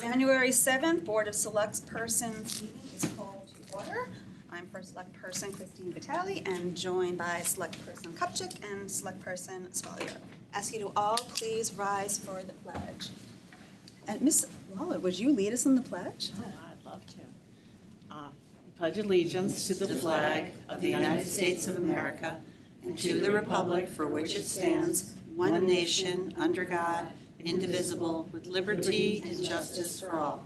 January 7th, Board of Selectpersons meeting is called to order. I'm first select person Christine Vitale and joined by select person Kupchik and select person Swalier. Ask you to all please rise for the pledge. And Ms. Waller, would you lead us in the pledge? Oh, I'd love to. Pledge allegiance to the flag of the United States of America and to the republic for which it stands, one nation, under God, indivisible, with liberty and justice for all.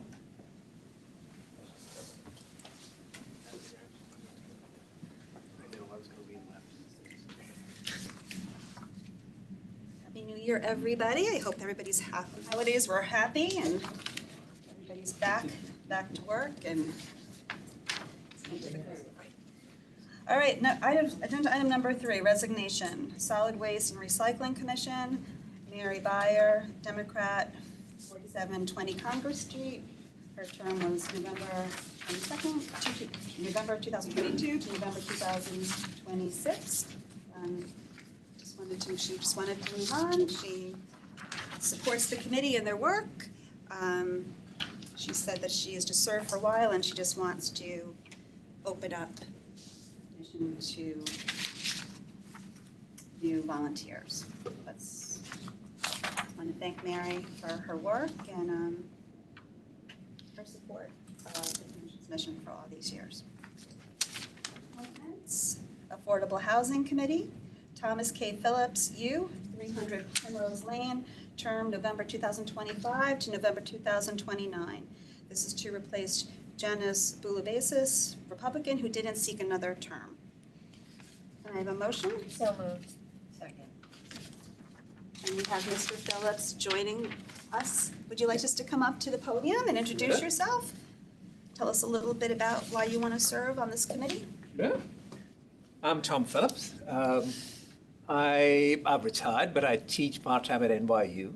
Happy New Year, everybody. I hope everybody's happy holidays were happy and everybody's back to work and all right, now agenda item number 3, resignation. Solid Waste and Recycling Commission, Mary Byer, Democrat, 4720 Congress Street. Her term was November 22nd, November 2022 to November 2026. She just wanted to move on. She supports the committee in their work. She said that she has just served for a while and she just wants to open up to new volunteers. I want to thank Mary for her work and her support of the Commission's mission for all these years. Appointments. Affordable Housing Committee, Thomas K. Phillips, 300 Primrose Lane, term November 2025 to November 2029. This is to replace Janice Boulobasis, Republican, who didn't seek another term. Can I have a motion? So moved. Second. And we have Mr. Phillips joining us. Would you like just to come up to the podium and introduce yourself? Tell us a little bit about why you want to serve on this committee. Yeah. I'm Tom Phillips. I've retired, but I teach part-time at NYU.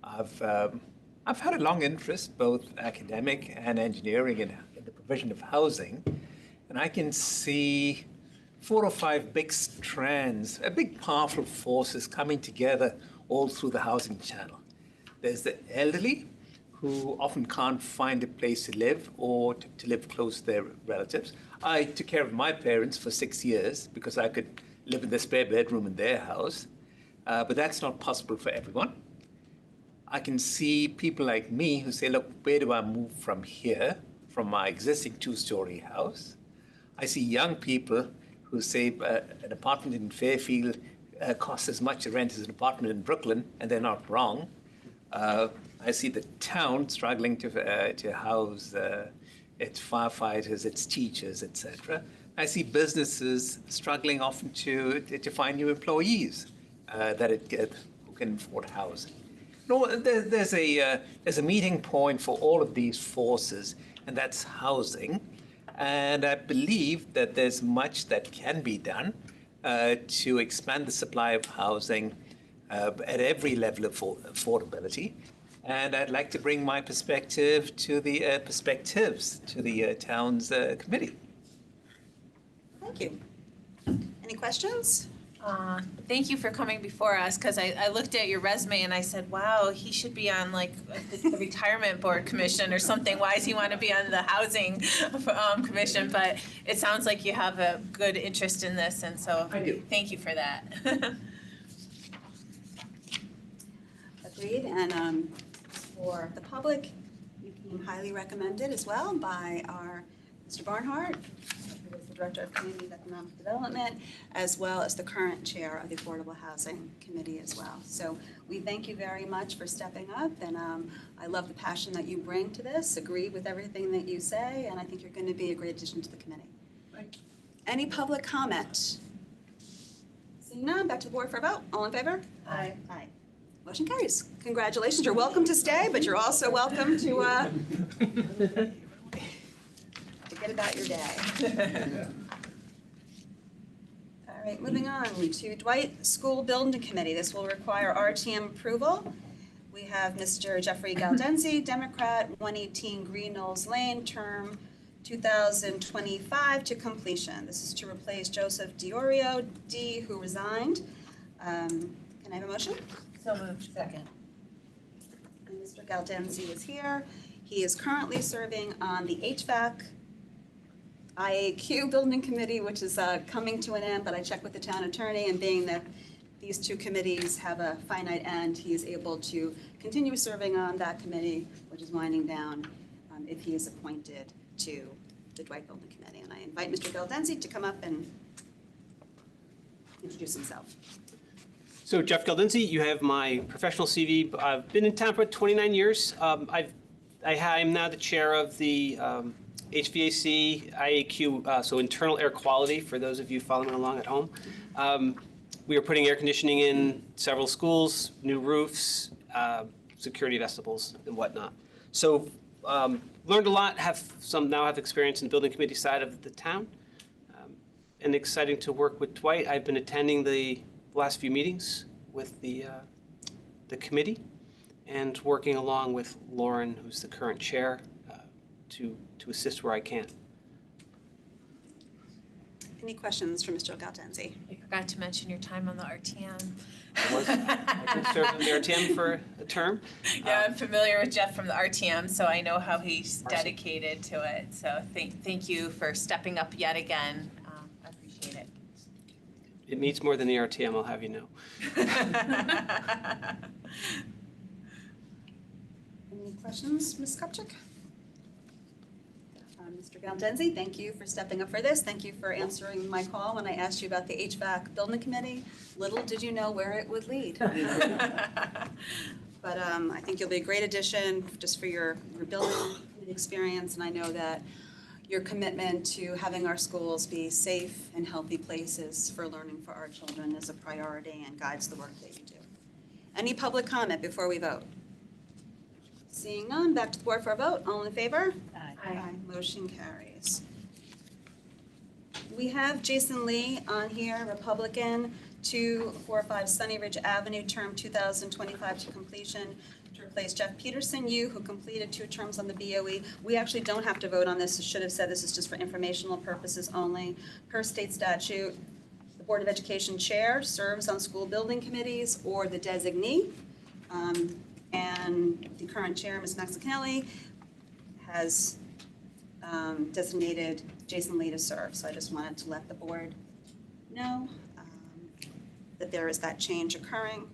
I've had a long interest, both academic and engineering, in the provision of housing, and I can see 4 or 5 big strands, big powerful forces coming together all through the housing channel. There's the elderly, who often can't find a place to live or to live close to their relatives. I took care of my parents for 6 years because I could live in the spare bedroom in their house, but that's not possible for everyone. I can see people like me who say, look, where do I move from here, from my existing 2-story house? I see young people who say an apartment in Fairfield costs as much rent as an apartment in Brooklyn, and they're not wrong. I see the town struggling to house its firefighters, its teachers, etc. I see businesses struggling often to find new employees who can afford housing. No, there's a meeting point for all of these forces, and that's housing. And I believe that there's much that can be done to expand the supply of housing at every level of affordability. And I'd like to bring my perspective to the perspectives to the town's committee. Thank you. Any questions? Thank you for coming before us, because I looked at your resume and I said, wow, he should be on like the retirement board commission or something. Why does he want to be on the housing commission? But it sounds like you have a good interest in this, and so I do. Thank you for that. Agreed. And for the public, you came highly recommended as well by our Mr. Barnhart, who is the Director of Community Economic Development, as well as the current chair of the Affordable Housing Committee as well. So we thank you very much for stepping up, and I love the passion that you bring to this, agree with everything that you say, and I think you're going to be a great addition to the committee. Thank you. Any public comment? Seeing none, back to the board for a vote. All in favor? Aye. Aye. Motion carries. Congratulations. You're welcome to stay, but you're also welcome to forget about your day. All right, moving on to Dwight School Building Committee. This will require RTM approval. We have Mr. Jeffrey Galdenzi, Democrat, 118 Green Knolls Lane, term 2025 to completion. This is to replace Joseph Diorio, D, who resigned. Can I have a motion? So moved. Second. and Mr. Galdenzi is here. He is currently serving on the HVAC IAQ Building Committee, which is coming to an end, but I checked with the town attorney, and being that these two committees have a finite end, he is able to continue serving on that committee, which is winding down, if he is appointed to the Dwight Building Committee. And I invite Mr. Galdenzi to come up and introduce himself. So Jeff Galdenzi, you have my professional CV. I've been in town for 29 years. I'm now the chair of the HVAC IAQ, so internal air quality, for those of you following along at home. We are putting air conditioning in several schools, new roofs, security vestibules, and whatnot. So learned a lot, now have experience in the building committee side of the town, and exciting to work with Dwight. I've been attending the last few meetings with the committee and working along with Lauren, who's the current chair, to assist where I can. Any questions for Mr. Galdenzi? I forgot to mention your time on the RTM. I did serve on the RTM for a term. Yeah, I'm familiar with Jeff from the RTM, so I know how he's dedicated to it. So thank you for stepping up yet again. I appreciate it. It needs more than the RTM, I'll have you know. Any questions, Ms. Kopchak? Mr. Galdenzi, thank you for stepping up for this. Thank you for answering my call when I asked you about the HVAC Building Committee. Little did you know where it would lead. But I think you'll be a great addition just for your building committee experience, and I know that your commitment to having our schools be safe and healthy places for learning for our children is a priority and guides the work that you do. Any public comment before we vote? Seeing none, back to the board for a vote. All in favor? Aye. Motion carries. We have Jason Lee on here, Republican, 245 Sunny Ridge Avenue, term 2025 to completion, to replace Jeff Peterson, who completed 2 terms on the BOE. We actually don't have to vote on this. I should have said this is just for informational purposes only. Per state statute, the Board of Education chair serves on school building committees or the designee. And the current chair, Ms. Maxicanelli, has designated Jason Lee to serve. So I just wanted to let the board know that there is that change occurring.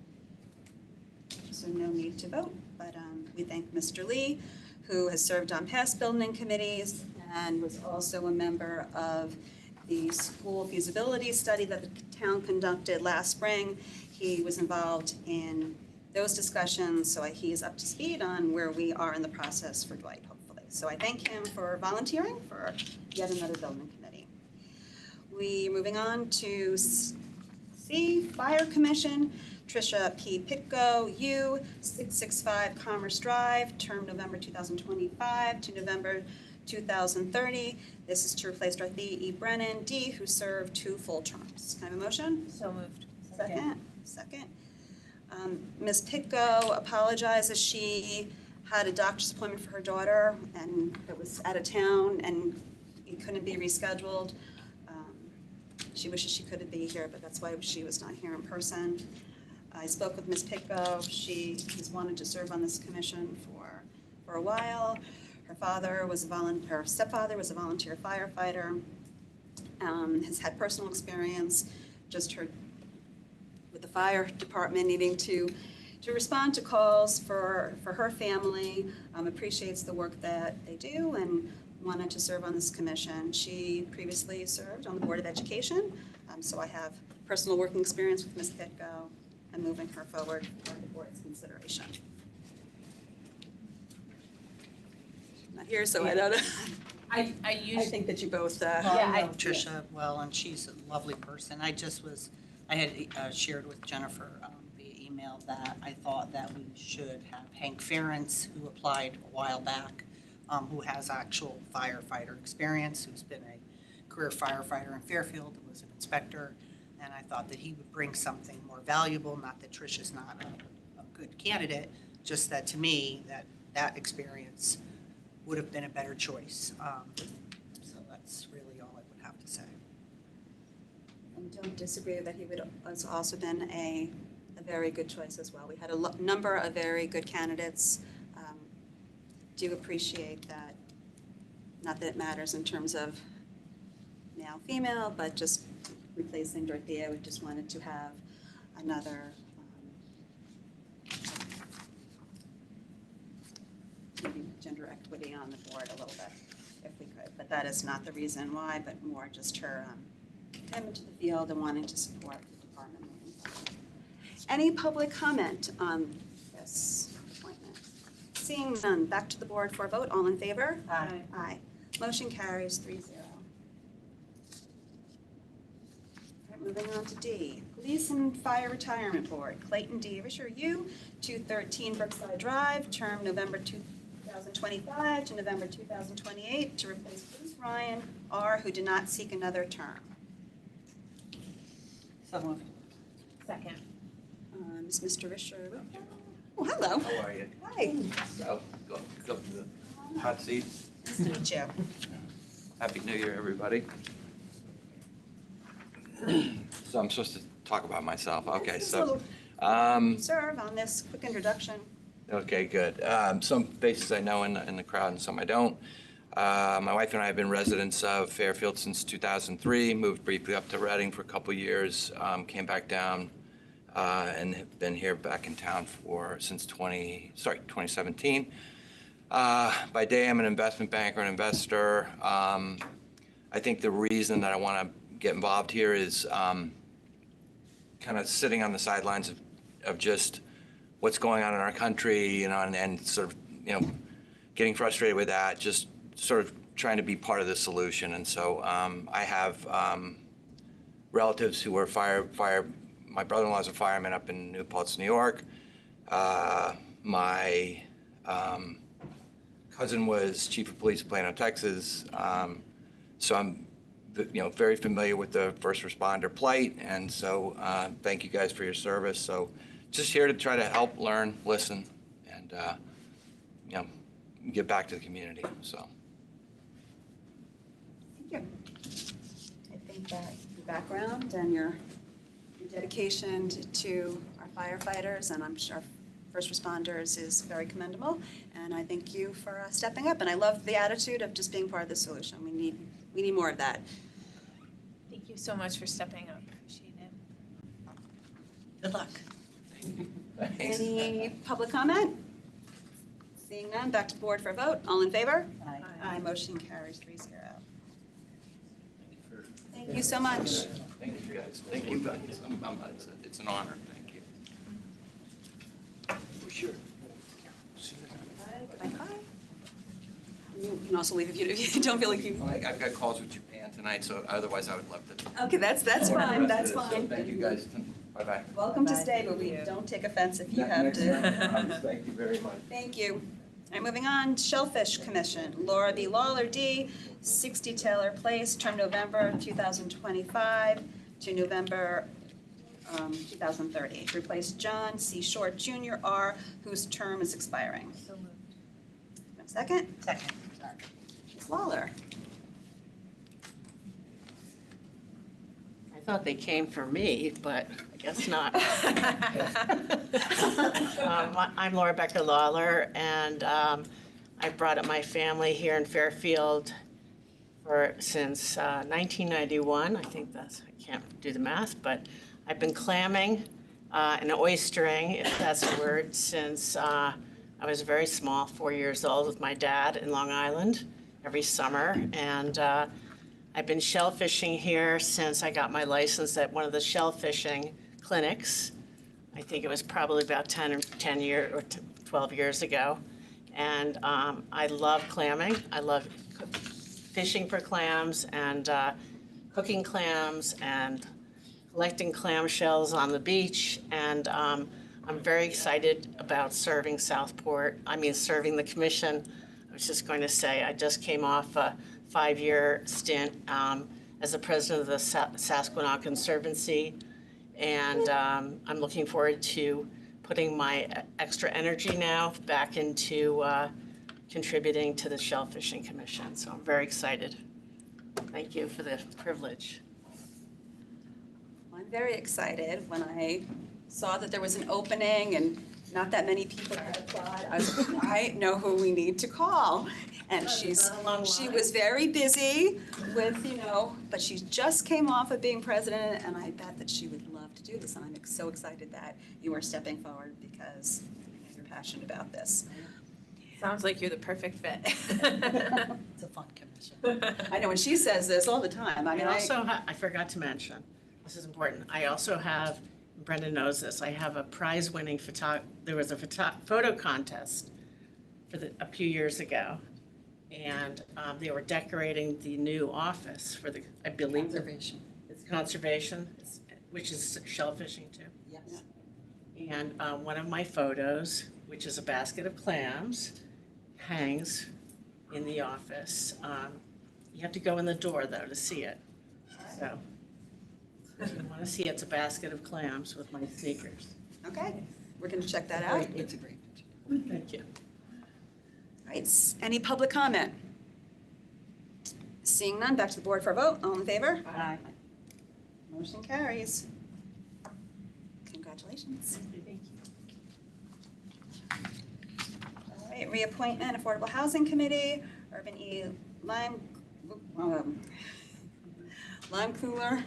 So no need to vote, but we thank Mr. Lee, who has served on past building committees and was also a member of the school feasibility study that the town conducted last spring. He was involved in those discussions, so he is up to speed on where we are in the process for Dwight, hopefully. So I thank him for volunteering for yet another building committee. We're moving on to C, Fire Commission, Tricia P. Pitko, 665 Commerce Drive, term November 2025 to November 2030. This is to replace Dorothy E. Brennan, D., who served 2 full terms. Can I have a motion? So moved. Second. Ms. Pitko apologizes. She had a doctor's appointment for her daughter, and it was out of town, and it couldn't be rescheduled. She wishes she could be here, but that's why she was not here in person. I spoke with Ms. Pitko. She's wanted to serve on this commission for a while. Her stepfather was a volunteer firefighter. Has had personal experience, just her with the fire department needing to respond to calls for her family, appreciates the work that they do and wanted to serve on this commission. She previously served on the Board of Education, so I have personal working experience with Ms. Pitko and moving her forward for the board's consideration. She's not here, so I don't know. I I think that you both, Well, Yeah, I I- know Tricia well, and she's a lovely person. I had shared with Jennifer via email that I thought that we should have Hank Ferentz, who applied a while back, who has actual firefighter experience, who's been a career firefighter in Fairfield, and was an inspector, and I thought that he would bring something more valuable, not that Tricia's not a good candidate, just that to me, that experience would have been a better choice. So that's really all I would have to say. And don't disagree that he has also been a very good choice as well. We had a number of very good candidates do appreciate that, not that it matters in terms of male, female, but just replacing Dorothea, we just wanted to have another maybe gender equity on the board a little bit, if we could. But that is not the reason why, but more just her commitment to the field and wanting to support the department moving forward. Any public comment on this appointment? Seeing none, back to the board for a vote. All in favor? Aye. Aye. Motion carries 3-0. Moving on to D, Police and Fire Retirement Board, Clayton D. Risher, U, 213 Brookside Drive, term November 2025 to November 2028, to replace Bruce Ryan R., who did not seek another term. So moved. Second. Is Mr. Risher? Oh, hello. How are you? Hi. So, go to the hot seat. Nice to meet you. Happy New Year, everybody. So I'm supposed to talk about myself. Okay, Just a so, little serve on this quick introduction. okay, good. Some faces I know in the crowd and some I don't. My wife and I have been residents of Fairfield since 2003, moved briefly up to Reading for a couple years, came back down, and have been here back in town since 2017. By day, I'm an investment banker and investor. I think the reason that I want to get involved here is kind of sitting on the sidelines of just what's going on in our country, and sort of, getting frustrated with that, just sort of trying to be part of the solution. And so I have relatives who were my brother-in-law's a fireman up in New Paltz, New York. My cousin was chief of police of Plano, Texas. So I'm very familiar with the first responder plight, and so thank you guys for your service. So just here to try to help, learn, listen, and give back to the community. So Thank you. I think that your background and your dedication to our firefighters and I'm sure first responders is very commendable. And I thank you for stepping up. And I love the attitude of just being part of the solution. We need more of that. Thank you so much for stepping up. Appreciate it. Good luck. thanks. Any public comment? Seeing none, back to the board for a vote. All in favor? Aye. Aye, motion carries 3-0. Thank you so much. Thank you, guys. Thank you, guys. It's an honor. Thank you. For sure. Bye-bye. You can also leave if you don't feel like you. I've got calls with Japan tonight, so otherwise I would love to. Okay, that's fine, that's So fine. thank you, guys. Bye-bye. Welcome to stay, but we don't take offense if you have to. Thank you very much. Thank you. All right, moving on, Shellfish Commission, Laura B. Lawler, D., 60 Taylor Place, term November 2025 to November 2030. To replace John C. Short Jr., R., whose term is expiring. So moved. Second? Second. Ms. Lawler. I thought they came for me, but I guess not. I'm Laura Becker Lawler, and I brought up my family here in Fairfield since 1991. I think I can't do the math, but I've been clamming and oystering, if that's a word, since I was very small, 4 years old, with my dad in Long Island every summer. And I've been shell fishing here since I got my license at one of the shell fishing clinics. I think it was probably about 10 years or 12 years ago. And I love clamming. I love fishing for clams and cooking clams and collecting clam shells on the beach. And I'm very excited about serving serving the commission. I was just going to say, I just came off a 5-year stint as the president of the Sasquatch Conservancy. And I'm looking forward to putting my extra energy now back into contributing to the Shellfishing Commission. So I'm very excited. Thank you for the privilege. I'm very excited when I saw that there was an opening and not that many people had applied. I was like, I know who we need to call. And she was very busy with, but she just came off of being president, and I bet that she would love to do this. And I'm so excited that you are stepping forward because you're passionate about this. Sounds like you're the perfect fit. It's a fun commission. I know, and she says this all the time. I mean, I forgot to mention, this is important, I also have, Brenda knows this, I have a prize-winning there was a photo contest a few years ago, and they were decorating the new office for I believe. Conservation. It's conservation, which is shellfishing too. Yes. And one of my photos, which is a basket of clams, hangs in the office. You have to go in the door, though, to see it. So if you want to see it, it's a basket of clams with my sneakers. okay, we're going to check that out. It's a great picture. Thank you. All right, any public comment? Seeing none, back to the board for a vote. All in favor? Aye. Motion carries. Congratulations. Thank you. All right, reappointment, Affordable Housing Committee, Urban Lime Cooler.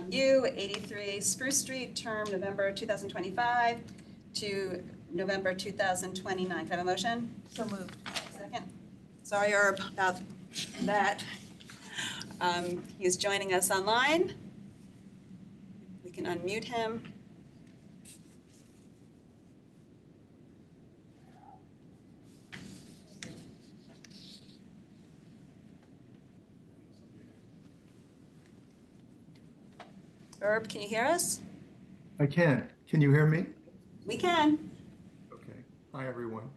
You, 83 Spruce Street, term November 2025 to November 2029. Can I have a motion? So moved. Second. Sorry, Herb, about that. He's joining us online. We can unmute him. Herb, can you hear us? I can. Can you hear me? We can. Okay. Hi, everyone.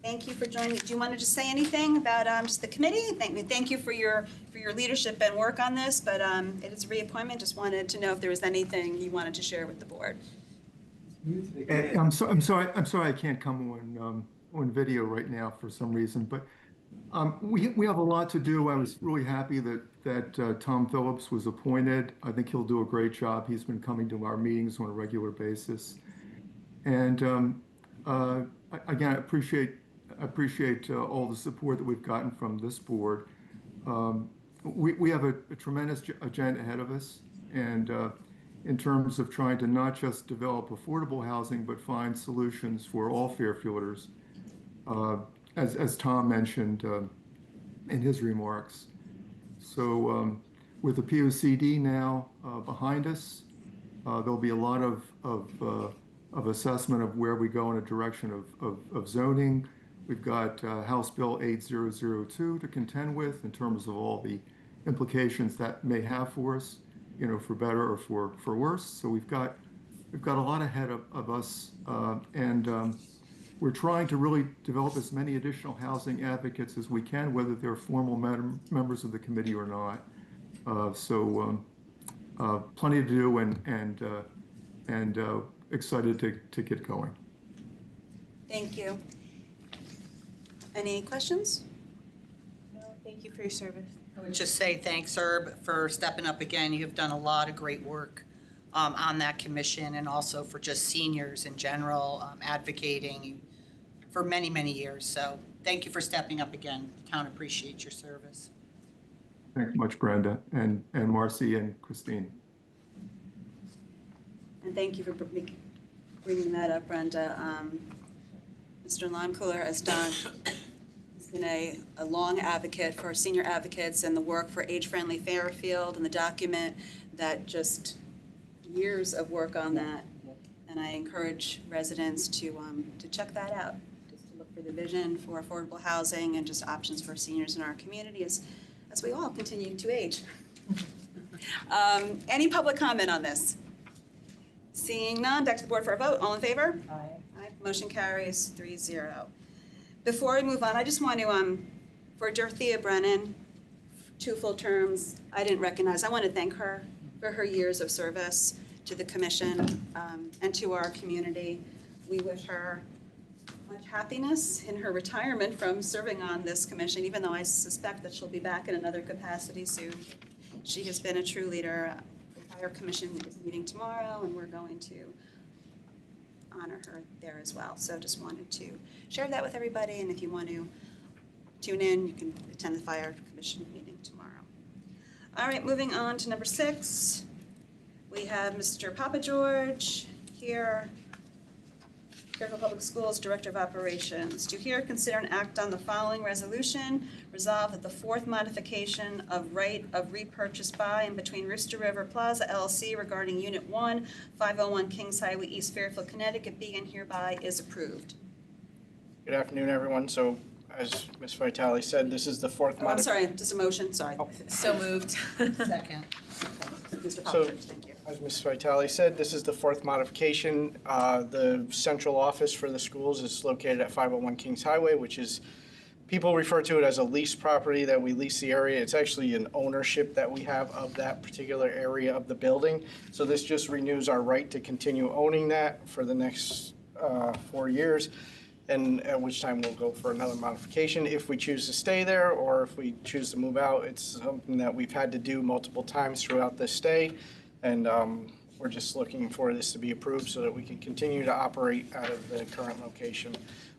Thank you for joining. Do you want to just say anything about just the committee? Thank you for your leadership and work on this, but it is a reappointment. Just wanted to know if there was anything you wanted to share with the board. I'm sorry I can't come on video right now for some reason, but we have a lot to do. I was really happy that Tom Phillips was appointed. I think he'll do a great job. He's been coming to our meetings on a regular basis. And again, I appreciate all the support that we've gotten from this board. We have a tremendous agenda ahead of us, and in terms of trying to not just develop affordable housing, but find solutions for all Fairfielders, as Tom mentioned in his remarks. So with the POCD now behind us, there'll be a lot of assessment of where we go in a direction of zoning. We've got House Bill 8002 to contend with in terms of all the implications that may have for us, for better or for worse. So we've got a lot ahead of us, and we're trying to really develop as many additional housing advocates as we can, whether they're formal members of the committee or not. So plenty to do, and excited to get going. Thank you. Any questions? No, thank you for your service. I would just say thanks, Herb, for stepping up again. You've done a lot of great work on that commission, and also for just seniors in general, advocating for many, many years. So thank you for stepping up again. The town appreciates your service. Thanks much, Brenda, and Marcy and Christine. And thank you for bringing that up, Brenda. Mr. Limecooler has been a long advocate for senior advocates and the work for age-friendly Fairfield, and the document that just years of work on that. And I encourage residents to check that out, just to look for the vision for affordable housing and just options for seniors in our community as we all continue to age. Any public comment on this? Seeing none, back to the board for a vote. All in favor? Aye. Aye. Motion carries 3-0. Before we move on, I just want to, for Dorothea Brennan, 2 full terms, I didn't recognize. I want to thank her for her years of service to the commission and to our community. We wish her much happiness in her retirement from serving on this commission, even though I suspect that she'll be back in another capacity soon. She has been a true leader. Fire Commission is meeting tomorrow, and we're going to honor her there as well. So just wanted to share that with everybody, and if you want to tune in, you can attend the Fire Commission meeting tomorrow. All right, moving on to number 6. We have Mr. Papa George here, Fairfield Public Schools Director of Operations. To hear, consider, and act on the following resolution. Resolve that the 4th modification of right of repurchase by and between Rooster River Plaza LLC regarding Unit 1, 501 Kings Highway, East Fairfield, Connecticut, be and hereby is approved. Good afternoon, everyone. So as Ms. Vitale said, this is the 4th Oh, I'm sorry, just a motion, sorry. So moved. Second. Mr. Papa So- George, thank you. As Ms. Vitale said, this is the 4th modification. The central office for the schools is located at 501 Kings Highway, which is, people refer to it as a lease property that we lease the area. It's actually an ownership that we have of that particular area of the building. So this just renews our right to continue owning that for the next 4 years, and at which time we'll go for another modification if we choose to stay there or if we choose to move out. It's something that we've had to do multiple times throughout this stay. And we're just looking for this to be approved so that we can continue to operate out of the current location.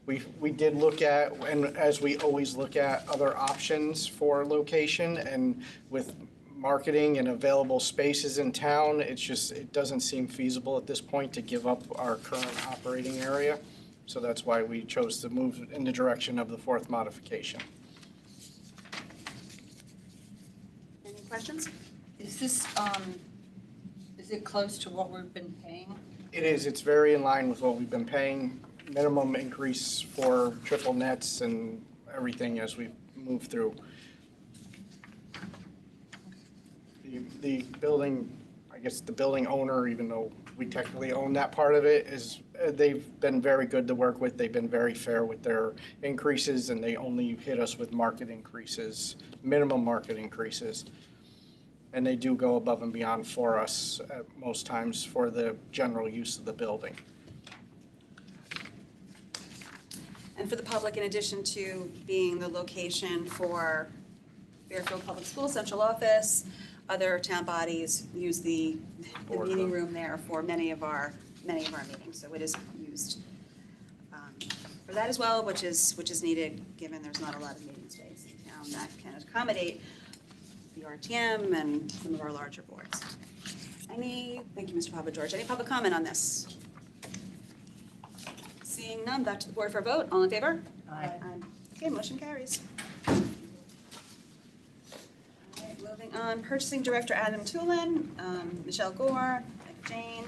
We did look at, and as we always look at, other options for location, and with marketing and available spaces in town, it doesn't seem feasible at this point to give up our current operating area. So that's why we chose to move in the direction of the 4th modification. Any questions? Is this, is it close to what we've been paying? It is, it's very in line with what we've been paying, minimum increase for triple nets and everything as we move through. The building, I guess the building owner, even though we technically own that part of it, they've been very good to work with. They've been very fair with their increases, and they only hit us with market increases, minimum market increases. And they do go above and beyond for us at most times for the general use of the building. And for the public, in addition to being the location for Fairfield Public Schools Central Office, other town bodies use the meeting room there for many of our meetings. So it is used for that as well, which is needed, given there's not a lot of meeting space in town that can accommodate the RTM and some of our larger boards. Thank you, Mr. Papa George. Any public comment on this? Seeing none, back to the board for a vote. All in favor? Aye. Okay, motion carries. All right, moving on, Purchasing Director Adam Tulin, Michelle Gore, Jane.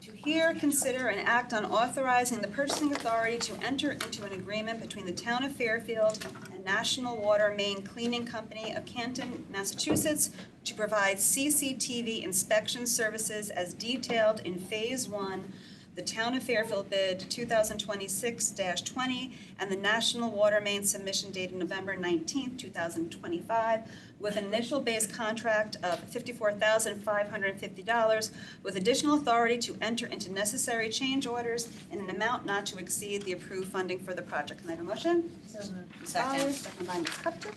To hear, consider, and act on authorizing the purchasing authority to enter into an agreement between the Town of Fairfield and National Water Main Cleaning Company of Canton, Massachusetts, to provide CCTV inspection services as detailed in Phase 1, the Town of Fairfield bid 2026-20, and the National Water Main submission dated November 19th, 2025, with an initial base contract of $54,550, with additional authority to enter into necessary change orders in an amount not to exceed the approved funding for the project. Can I have a motion? Second. Second by Ms. Cupton.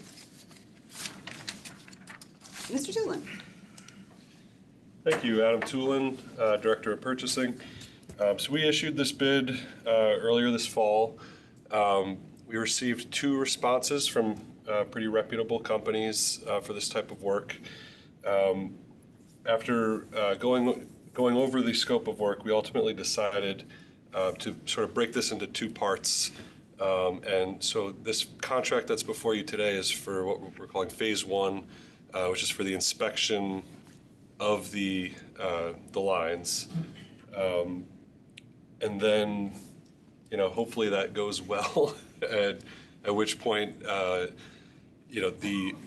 Mr. Tulin. Thank you, Adam Tulin, Director of Purchasing. So we issued this bid earlier this fall. We received 2 responses from pretty reputable companies for this type of work. After going over the scope of work, we ultimately decided to sort of break this into 2 parts. And so this contract that's before you today is for what we're calling Phase 1, which is for the inspection of the lines. And then, hopefully that goes well, at which point,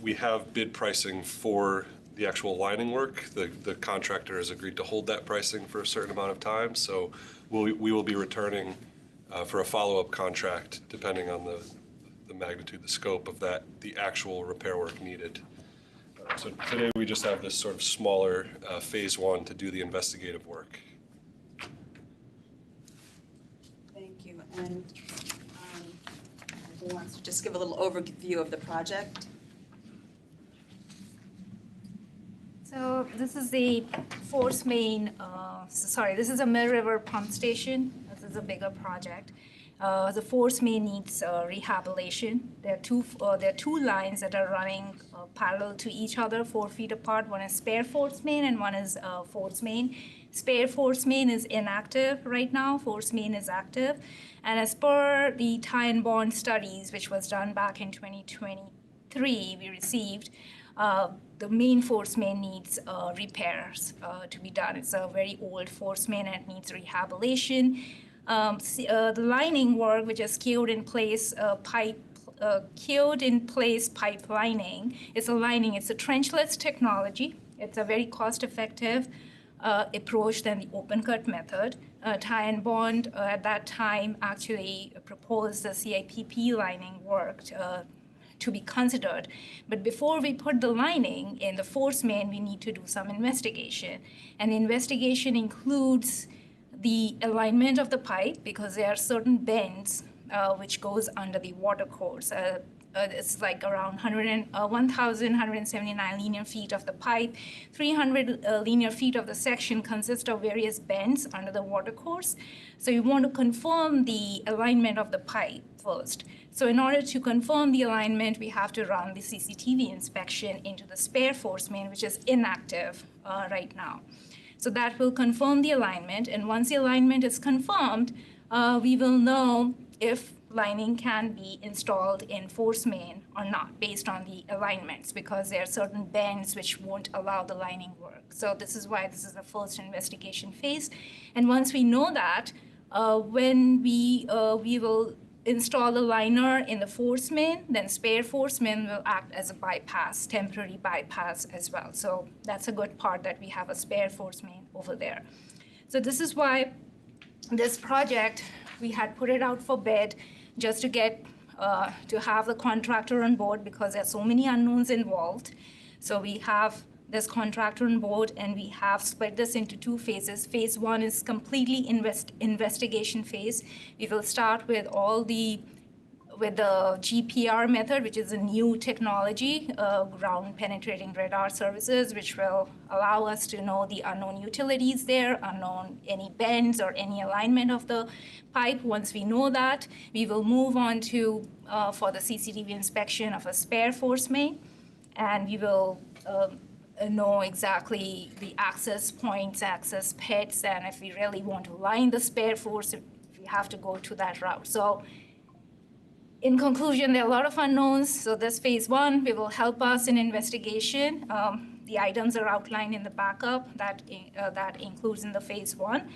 we have bid pricing for the actual lining work. The contractor has agreed to hold that pricing for a certain amount of time, so we will be returning for a follow-up contract, depending on the magnitude, the scope of the actual repair work needed. So today we just have this sort of smaller Phase 1 to do the investigative work. Thank you. And who wants to just give a little overview of the project? So this is the force main, this is a Mill River pump station. This is a bigger project. The force main needs rehabilitation. There are two lines that are running parallel to each other, 4 feet apart. One is spare force main and one is force main. Spare force main is inactive right now. Force main is active. And as per the tie and bond studies, which was done back in 2023, we received the main force main needs repairs to be done. It's a very old force main and it needs rehabilitation. The lining work, which is cured in place pipe lining, it's a lining. It's a trenchless technology. It's a very cost-effective approach than the open cut method. Tie and bond at that time actually proposed the CIPP lining work to be considered. But before we put the lining in the force main, we need to do some investigation. And the investigation includes the alignment of the pipe, because there are certain bends which goes under the water course. It's like around 1,179 linear feet of the pipe. 300 linear feet of the section consist of various bends under the water course. So you want to confirm the alignment of the pipe first. So in order to confirm the alignment, we have to run the CCTV inspection into the spare force main, which is inactive right now. So that will confirm the alignment. And once the alignment is confirmed, we will know if lining can be installed in force main or not based on the alignments, because there are certain bends which won't allow the lining work. So this is why this is the first investigation phase. And once we know that, when we will install the liner in the force main, then spare force main will act as a bypass, temporary bypass as well. So that's a good part, that we have a spare force main over there. So this is why this project, we had put it out for bid just to get to have the contractor on board, because there are so many unknowns involved. So we have this contractor on board, and we have split this into 2 phases. Phase 1 is completely investigation phase. We will start with the GPR method, which is a new technology, ground penetrating radar services, which will allow us to know the unknown utilities there, unknown any bends or any alignment of the pipe. Once we know that, we will move on to for the CCTV inspection of a spare force main, and we will know exactly the access points, access pits, and if we really want to line the spare force, we have to go to that route. So in conclusion, there are a lot of unknowns. So this phase 1, we will help us in investigation. The items are outlined in the backup that includes in the phase 1.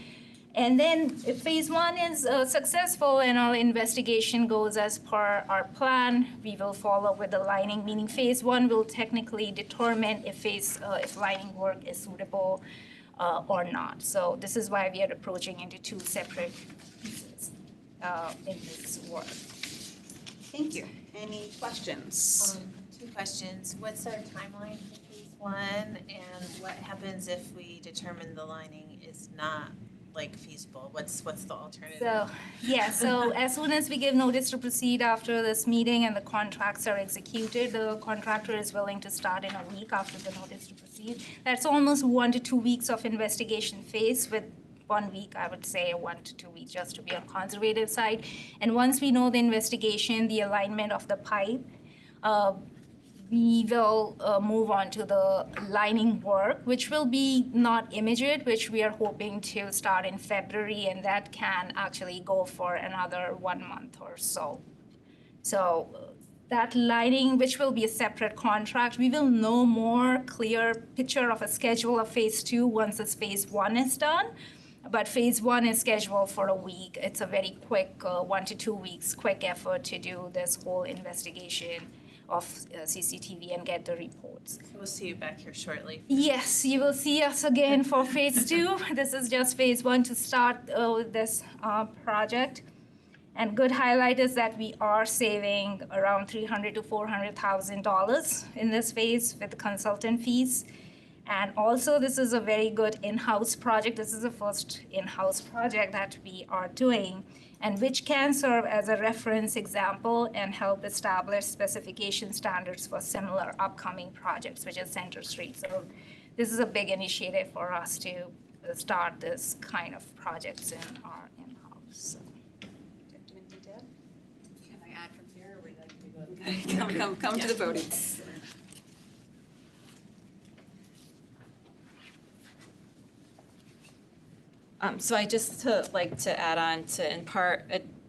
And then if phase 1 is successful and our investigation goes as per our plan, we will follow with the lining, meaning phase 1 will technically determine if lining work is suitable or not. So this is why we are approaching into 2 separate pieces in this work. Thank you. Any questions? 2 questions. What's our timeline for phase 1, and what happens if we determine the lining is not feasible? What's the alternative? So as soon as we give notice to proceed after this meeting and the contracts are executed, the contractor is willing to start in a week after the notice to proceed. That's almost 1 to 2 weeks of investigation phase, with 1 week, I would say 1 to 2 weeks, just to be on conservative side. And once we know the investigation, the alignment of the pipe, we will move on to the lining work, which will be not immediate, which we are hoping to start in February, and that can actually go for another 1 month or so. So that lining, which will be a separate contract, we will know more clear picture of a schedule of phase 2 once this phase 1 is done. But phase 1 is scheduled for a week. It's a very quick 1 to 2 weeks, quick effort to do this whole investigation of CCTV and get the reports. We'll see you back here shortly. Yes, you will see us again for phase 2. This is just phase 1 to start with this project. And good highlight is that we are saving around $300,000 to $400,000 in this phase with the consultant fees. And also, this is a very good in-house project. This is the first in-house project that we are doing, and which can serve as a reference example and help establish specification standards for similar upcoming projects, which is Center Street. So this is a big initiative for us to start this kind of projects in our in-house. So. Do you have anything to add? Can I add from here, or would you like to go? Come to the podium. So I just like to add on to, in part,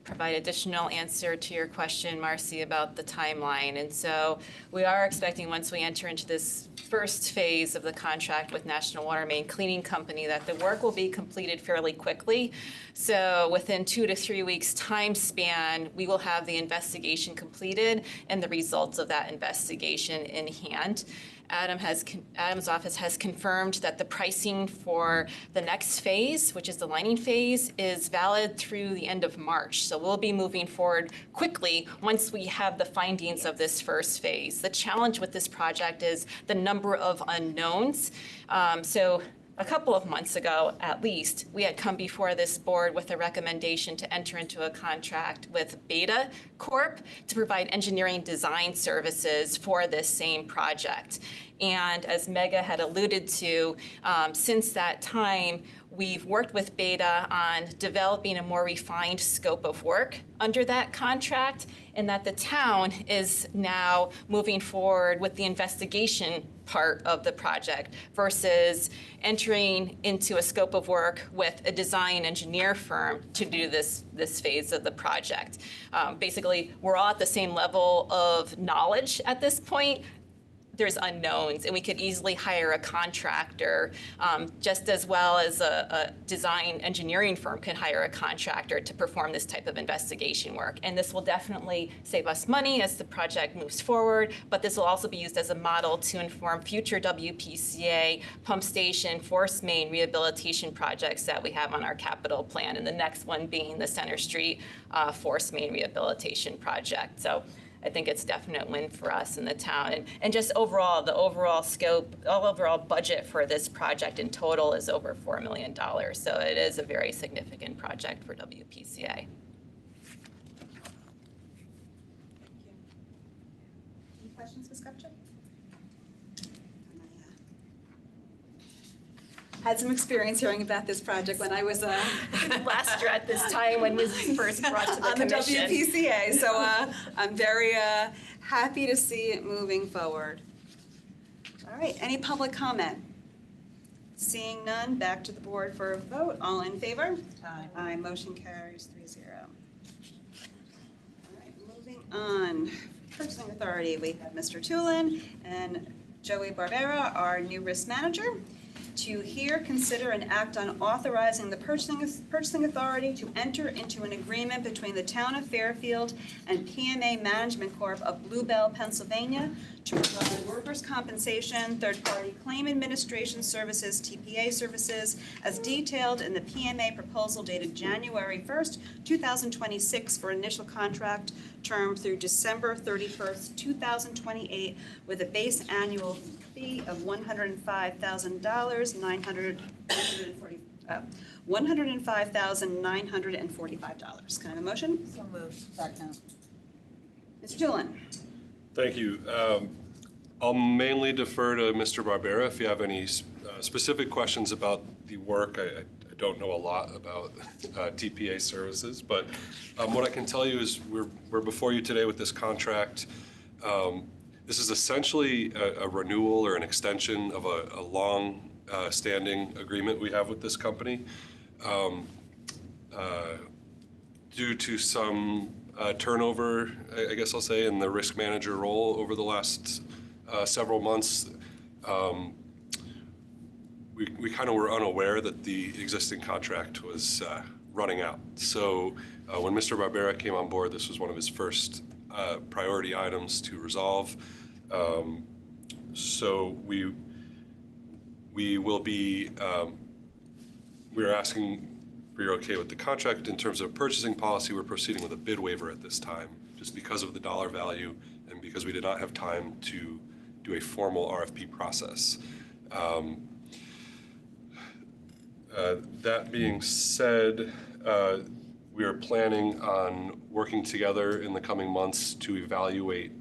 provide additional answer to your question, Marcy, about the timeline. And so we are expecting, once we enter into this first phase of the contract with National Water Main Cleaning Company, that the work will be completed fairly quickly. So within 2 to 3 weeks time span, we will have the investigation completed and the results of that investigation in hand. Adam's office has confirmed that the pricing for the next phase, which is the lining phase, is valid through the end of March. So we'll be moving forward quickly once we have the findings of this first phase. The challenge with this project is the number of unknowns. So a couple of months ago, at least, we had come before this board with a recommendation to enter into a contract with Beta Corp to provide engineering design services for this same project. And as Mega had alluded to, since that time, we've worked with Beta on developing a more refined scope of work under that contract, and that the town is now moving forward with the investigation part of the project versus entering into a scope of work with a design engineer firm to do this phase of the project. Basically, we're all at the same level of knowledge at this point. There's unknowns, and we could easily hire a contractor just as well as a design engineering firm can hire a contractor to perform this type of investigation work. And this will definitely save us money as the project moves forward, but this will also be used as a model to inform future WPCA pump station force main rehabilitation projects that we have on our capital plan, and the next one being the Center Street force main rehabilitation project. So I think it's a definite win for us in the town. And just overall, the overall scope, overall budget for this project in total is over $4 million. So it is a very significant project for WPCA. Thank you. Any questions, Ms. Kupchak? Had some experience hearing about this project when I was Last year at this time when this was first brought to the on the commission. WPCA. So I'm very happy to see it moving forward. All right, any public comment? Seeing none, back to the board for a vote. All in favor? Aye. Aye, motion carries 3-0. All right, moving on. Purchasing Authority, we have Mr. Tulin and Joey Barbera, our new risk manager, to hear, consider, and act on authorizing the purchasing authority to enter into an agreement between the town of Fairfield and PMA Management Corp. of Bluebell, Pennsylvania, to provide workers' compensation, third-party claim administration services, TPA services, as detailed in the PMA proposal dated January 1st, 2026, for initial contract term through December 31st, 2028, with a base annual fee of $105,945. $105,945. Can I have a motion? So moved. Second. Mr. Tulin. Thank you. I'll mainly defer to Mr. Barbera if you have any specific questions about the work. I don't know a lot about TPA services, but what I can tell you is we're before you today with this contract. This is essentially a renewal or an extension of a long-standing agreement we have with this company. Due to some turnover, I guess I'll say, in the risk manager role over the last several months, we kind of were unaware that the existing contract was running out. So when Mr. Barbera came on board, this was one of his first priority items to resolve. So we will be, we're asking for your okay with the contract. In terms of purchasing policy, we're proceeding with a bid waiver at this time, just because of the dollar value and because we did not have time to do a formal RFP process. That being said, we are planning on working together in the coming months to evaluate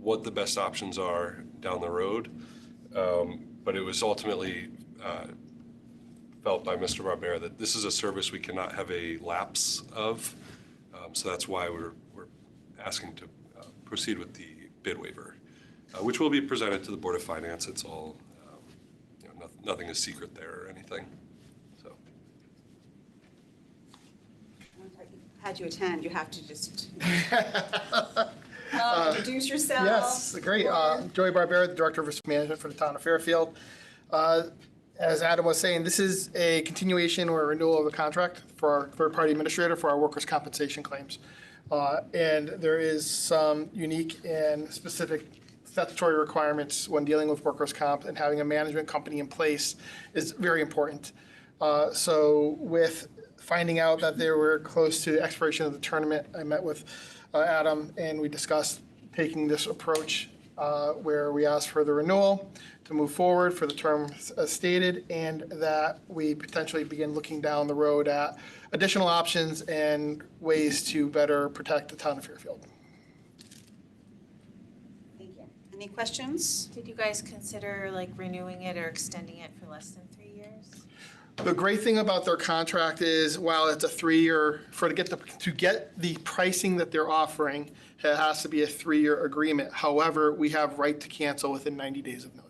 what the best options are down the road. But it was ultimately felt by Mr. Barbera that this is a service we cannot have a lapse of. So that's why we're asking to proceed with the bid waiver, which will be presented to the Board of Finance. It's all, nothing is secret there or anything. So. Had you attend, you have to just introduce yourself. Yes, great. Joey Barbera, the Director of Risk Management for the town of Fairfield. As Adam was saying, this is a continuation or renewal of the contract for our third-party administrator for our workers' compensation claims. And there is some unique and specific statutory requirements when dealing with workers' comp, and having a management company in place is very important. So with finding out that they were close to the expiration of the tournament, I met with Adam, and we discussed taking this approach where we asked for the renewal to move forward for the term as stated, and that we potentially begin looking down the road at additional options and ways to better protect the town of Fairfield. Thank you. Any questions? Did you guys consider like renewing it or extending it for less than 3 years? The great thing about their contract is, while it's a 3-year, to get the pricing that they're offering, it has to be a 3-year agreement. However, we have right to cancel within 90 days of notice.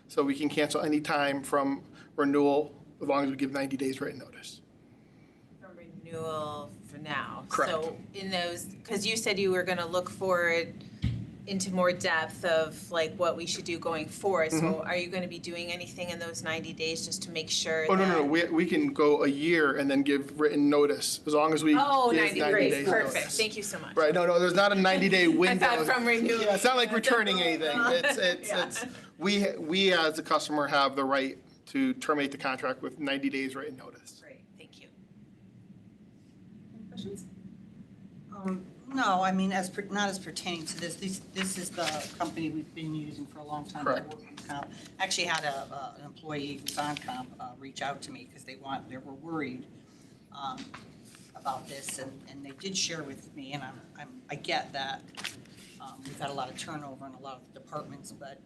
So we can cancel any time from renewal, as long as we give 90 days written notice. For renewal for now. Correct. So in those, because you said you were going to look forward into more depth of like what we should do going forward. So are you going to be doing anything in those 90 days just to make sure Oh, that? no, we can go a year and then give written notice, as long as we give 90 days Perfect. notice. Thank you so much. Right, no, there's not a 90-day window. I thought from renewal. Yeah, it's not like returning anything. It's we as a customer have the right to terminate the contract with 90 days written notice. Great, thank you. Any questions? No, I mean, not as pertaining to this. This is the company we've been using for a long time. Correct. Actually had an employee who's on comp reach out to me because they were worried about this, and they did share with me, and I get that we've had a lot of turnover in a lot of departments, but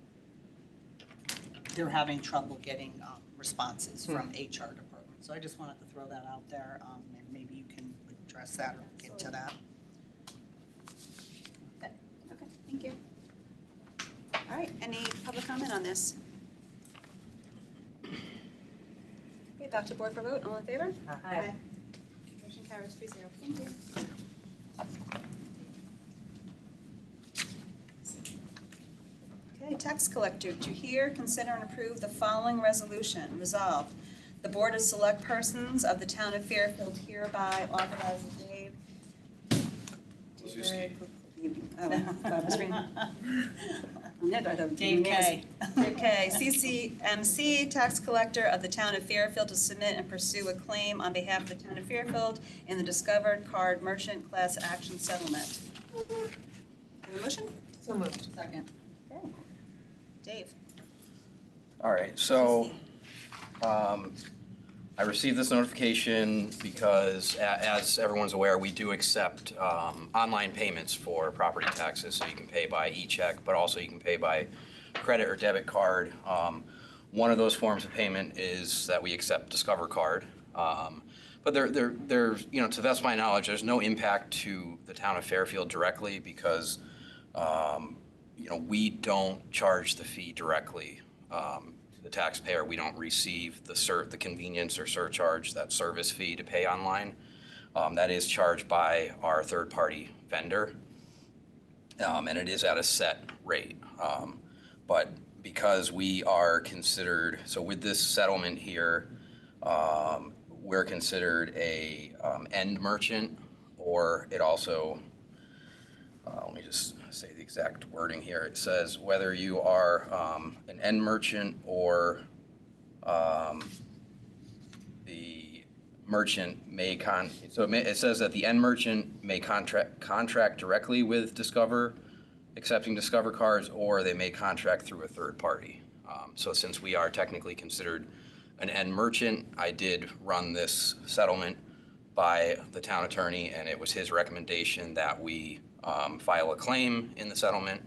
they're having trouble getting responses from HR departments. So I just wanted to throw that out there, and maybe you can address that or get to that. Okay, thank you. All right, any public comment on this? Okay, back to board for vote. All in favor? Aye. Motion carries 3-0. Thank you. Okay, tax collector, to hear, consider, and approve the following resolution. Resolved, the Board of Selectpersons of the Town of Fairfield hereby authorizes Dave. Dave K. Dave K, CCMC, tax collector of the Town of Fairfield, to submit and pursue a claim on behalf of the Town of Fairfield in the discovered card merchant class action settlement. Have a motion? So moved. Second. Okay. Dave. All right, so I received this notification because, as everyone's aware, we do accept online payments for property taxes. So you can pay by e-check, but also you can pay by credit or debit card. One of those forms of payment is that we accept Discover Card. But there's, to the best of my knowledge, there's no impact to the town of Fairfield directly because, we don't charge the fee directly. The taxpayer, we don't receive the convenience or surcharge, that service fee to pay online. That is charged by our third-party vendor, and it is at a set rate. But because we are considered, so with this settlement here, we're considered a end merchant, or it also, let me just say the exact wording here. It says whether you are an end merchant or the merchant may it says that the end merchant may contract directly with Discover, accepting Discover cards, or they may contract through a third party. So since we are technically considered an end merchant, I did run this settlement by the town attorney, and it was his recommendation that we file a claim in the settlement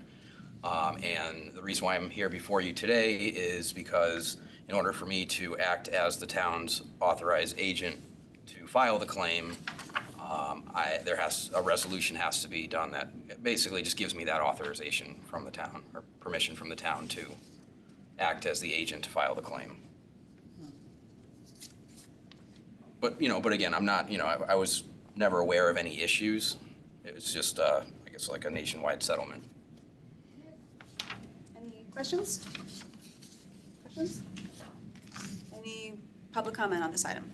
And the reason why I'm here before you today is because in order for me to act as the town's authorized agent to file the claim, a resolution has to be done that basically just gives me that authorization from the town, or permission from the town to act as the agent to file the claim. But again, I'm not, I was never aware of any issues. It was just, I guess, like a nationwide settlement. Any questions? Questions? Any public comment on this item?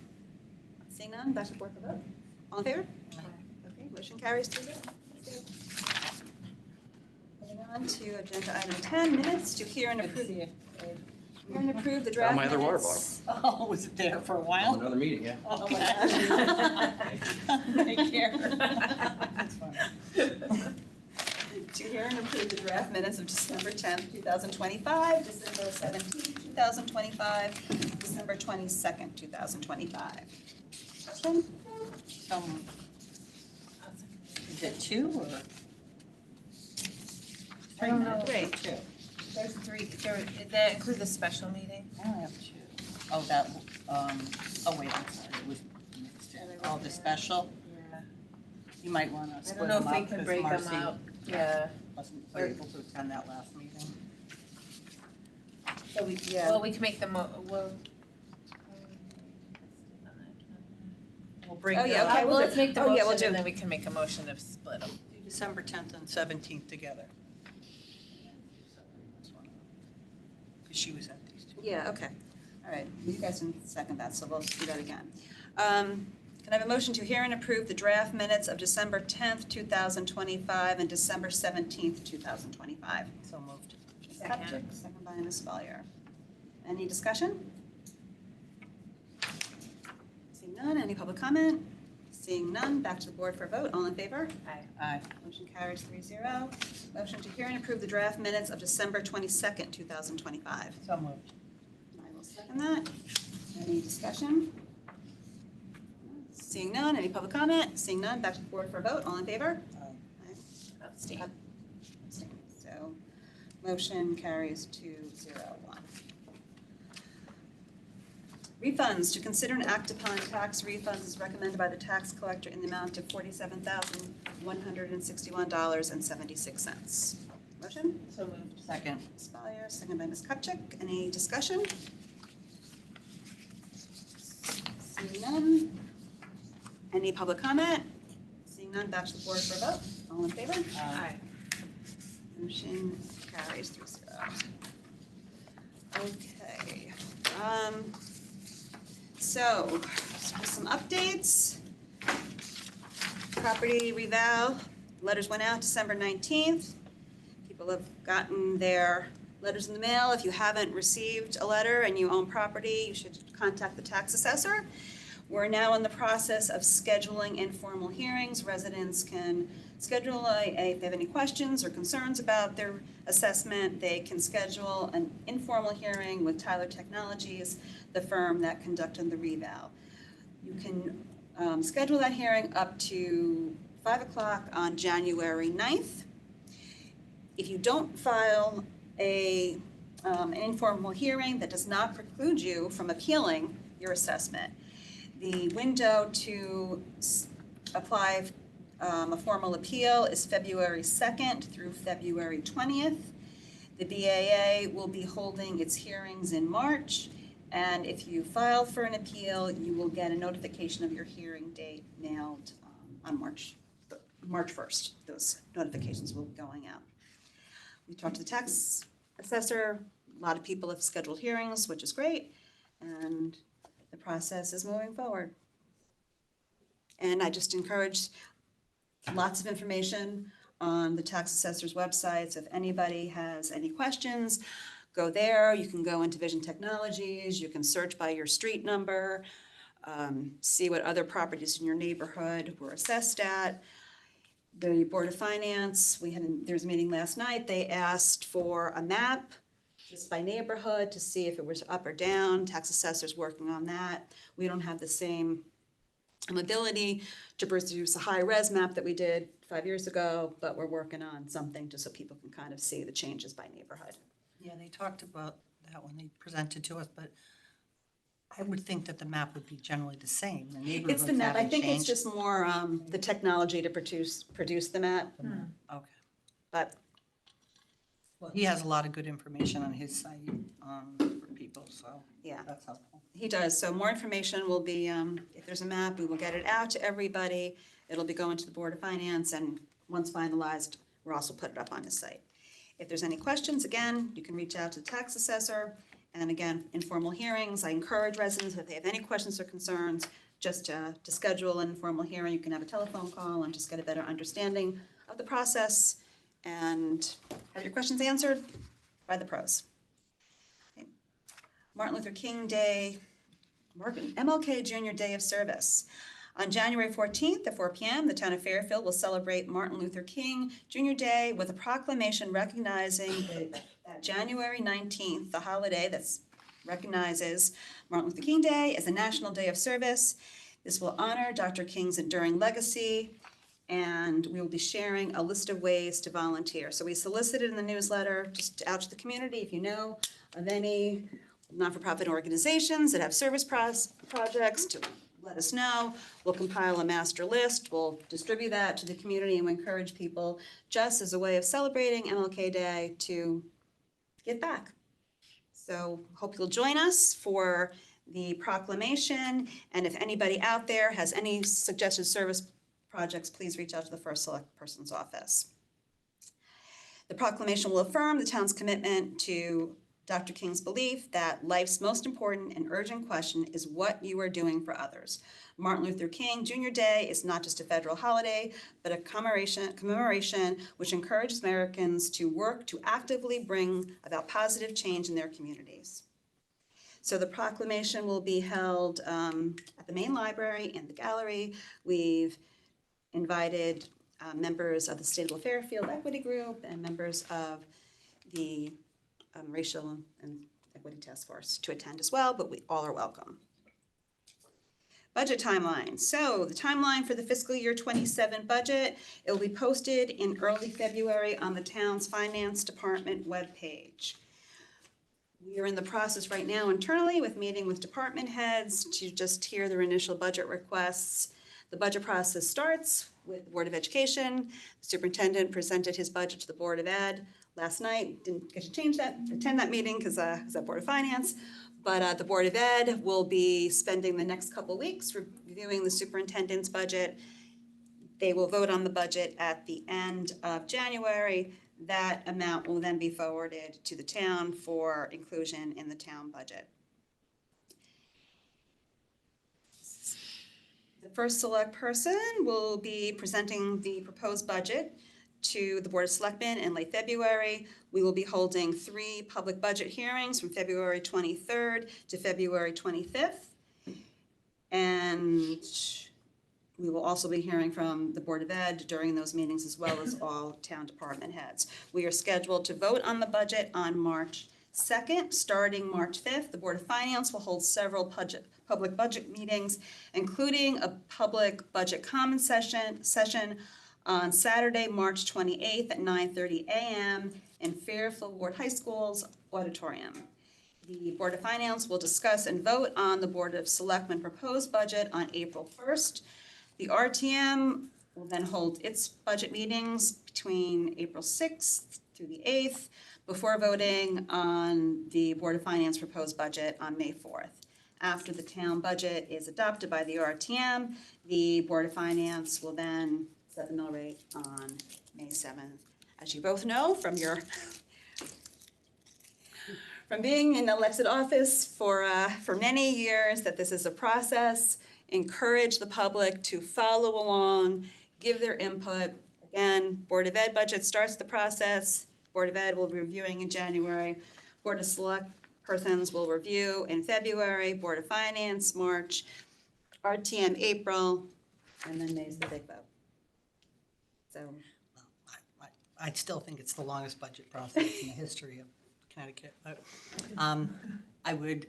Seeing none, back to the board for vote. All in favor? Okay, motion carries 2-0. Moving on to agenda item 10, minutes to hear and approve. Hear and approve the draft my other water minutes. Oh, was it there for a while? Another meeting, yeah. Oh, my gosh. Take care. That's funny. To hear and approve the draft minutes of December 10th, 2025, December 17th, 2025, December 22nd, 2025. Motion? Is it 2 or? I don't know. Three. 2. There's 3, did that include the special meeting? I only have 2. Oh, that, oh wait, I'm sorry, it was mixed in. Oh, the special? Yeah. You might want to I split don't know them if we up can because break them Marcy up. Yeah. wasn't able to attend that last meeting. So we, Well, we can make them, We'll break Oh, yeah, okay, well, we'll let's make the oh, yeah, we'll motion do. and then we can make a motion to split them. do December 10th and 17th together. Because she was at these 2. Yeah, okay. All right, you guys can second that, so we'll do that again. Can I have a motion to hear and approve the draft minutes of December 10th, 2025 and December 17th, 2025? So moved. Second by Ms. Follier. Any discussion? Seeing none, any public comment? Seeing none, back to the board for a vote. All in favor? Aye. Motion carries 3-0. Motion to hear and approve the draft minutes of December 22nd, 2025. So moved. I will second that. Any discussion? Seeing none, any public comment? Seeing none, back to the board for a vote. All in favor? Aye. Abstain. Abstain. So motion carries 2-0-1. Refunds, to consider and act upon tax refunds as recommended by the tax collector in the amount of $47,161.76. Motion? So moved. Second. Ms. Follier, second by Ms. Kupchak. Any discussion? Seeing none. Any public comment? Seeing none, back to the board for a vote. All in favor? Aye. Motion carries 3-0. Okay. So, some updates. Property reval, letters went out December 19th. People have gotten their letters in the mail. If you haven't received a letter and you own property, you should contact the tax assessor. We're now in the process of scheduling informal hearings. Residents can schedule if they have any questions or concerns about their assessment, they can schedule an informal hearing with Tyler Technologies, the firm that conducted the reval. You can schedule that hearing up to 5 o'clock on January 9th. If you don't file an informal hearing, that does not preclude you from appealing your assessment. The window to apply a formal appeal is February 2nd through February 20th. The BAA will be holding its hearings in March, and if you file for an appeal, you will get a notification of your hearing date mailed on March 1st. Those notifications will be going out. We talked to the tax assessor. A lot of people have scheduled hearings, which is great, and the process is moving forward. And I just encourage lots of information on the tax assessor's websites. If anybody has any questions, go there. You can go into Vision Technologies. You can search by your street number, see what other properties in your neighborhood were assessed at. The Board of Finance, there was a meeting last night. They asked for a map just by neighborhood to see if it was up or down. Tax assessor's working on that. We don't have the same ability to produce a high-res map that we did 5 years ago, but we're working on something just so people can kind of see the changes by neighborhood. Yeah, they talked about that when they presented to us, but I would think that the map would be generally the same. The It's neighborhoods the map. I haven't think it's changed. just more the technology to produce the map, Okay. but Well, he has a lot of good information on his site for people, so yeah. that's helpful. He does. So more information will be, if there's a map, we will get it out to everybody. It'll be going to the Board of Finance, and once finalized, we'll also put it up on his site. If there's any questions, again, you can reach out to the tax assessor. And again, informal hearings, I encourage residents, if they have any questions or concerns, just to schedule an informal hearing. You can have a telephone call and just get a better understanding of the process and have your questions answered by the pros. Okay. Martin Luther King Day, MLK Jr. Day of Service. On January 14th at 4 p.m., the town of Fairfield will celebrate Martin Luther King Jr. Day with a proclamation recognizing that January 19th, the holiday that recognizes Martin Luther King Day as a National Day of Service. This will honor Dr. King's enduring legacy, and we will be sharing a list of ways to volunteer. So we solicited in the newsletter, just out to the community, if you know of any not-for-profit organizations that have service projects, to let us know. We'll compile a master list. We'll distribute that to the community, and we encourage people, just as a way of celebrating MLK Day, to give back. So hope you'll join us for the proclamation, and if anybody out there has any suggested service projects, please reach out to the First Selectpersons office. The proclamation will affirm the town's commitment to Dr. King's belief that life's most important and urgent question is what you are doing for others. Martin Luther King Jr. Day is not just a federal holiday, but a commemoration which encourages Americans to work to actively bring about positive change in their communities. So the proclamation will be held at the main library in the gallery. We've invited members of the Sustainable Fairfield Equity Group and members of the Racial and Equity Task Force to attend as well, but we all are welcome. Budget timeline. So the timeline for the fiscal year 27 budget, it will be posted in early February on the town's finance department webpage. We are in the process right now internally with meeting with department heads to just hear their initial budget requests. The budget process starts with the Board of Education. The superintendent presented his budget to the Board of Ed last night. Didn't get to attend that meeting because I was at Board of Finance. But the Board of Ed will be spending the next couple weeks reviewing the superintendent's budget. They will vote on the budget at the end of January. That amount will then be forwarded to the town for inclusion in the town budget. The first select person will be presenting the proposed budget to the Board of Selectmen in late February. We will be holding 3 public budget hearings from February 23rd to February 25th. And we will also be hearing from the Board of Ed during those meetings, as well as all town department heads. We are scheduled to vote on the budget on March 2nd. Starting March 5th, the Board of Finance will hold several public budget meetings, including a public budget common session on Saturday, March 28th at 9:30 a.m. in Fairfield Ward High School's auditorium. The Board of Finance will discuss and vote on the Board of Selectmen proposed budget on April 1st. The RTM will then hold its budget meetings between April 6th through the 8th before voting on the Board of Finance proposed budget on May 4th. After the town budget is adopted by the RTM, the Board of Finance will then set the mill rate on May 7th. As you both know from being in elected office for many years, that this is a process. Encourage the public to follow along, give their input. Again, Board of Ed budget starts the process. Board of Ed will be reviewing in January. Board of Selectpersons will review in February. Board of Finance, March. RTM, April. And then May's the big vote. So. I still think it's the longest budget process in the history of Connecticut. But, I would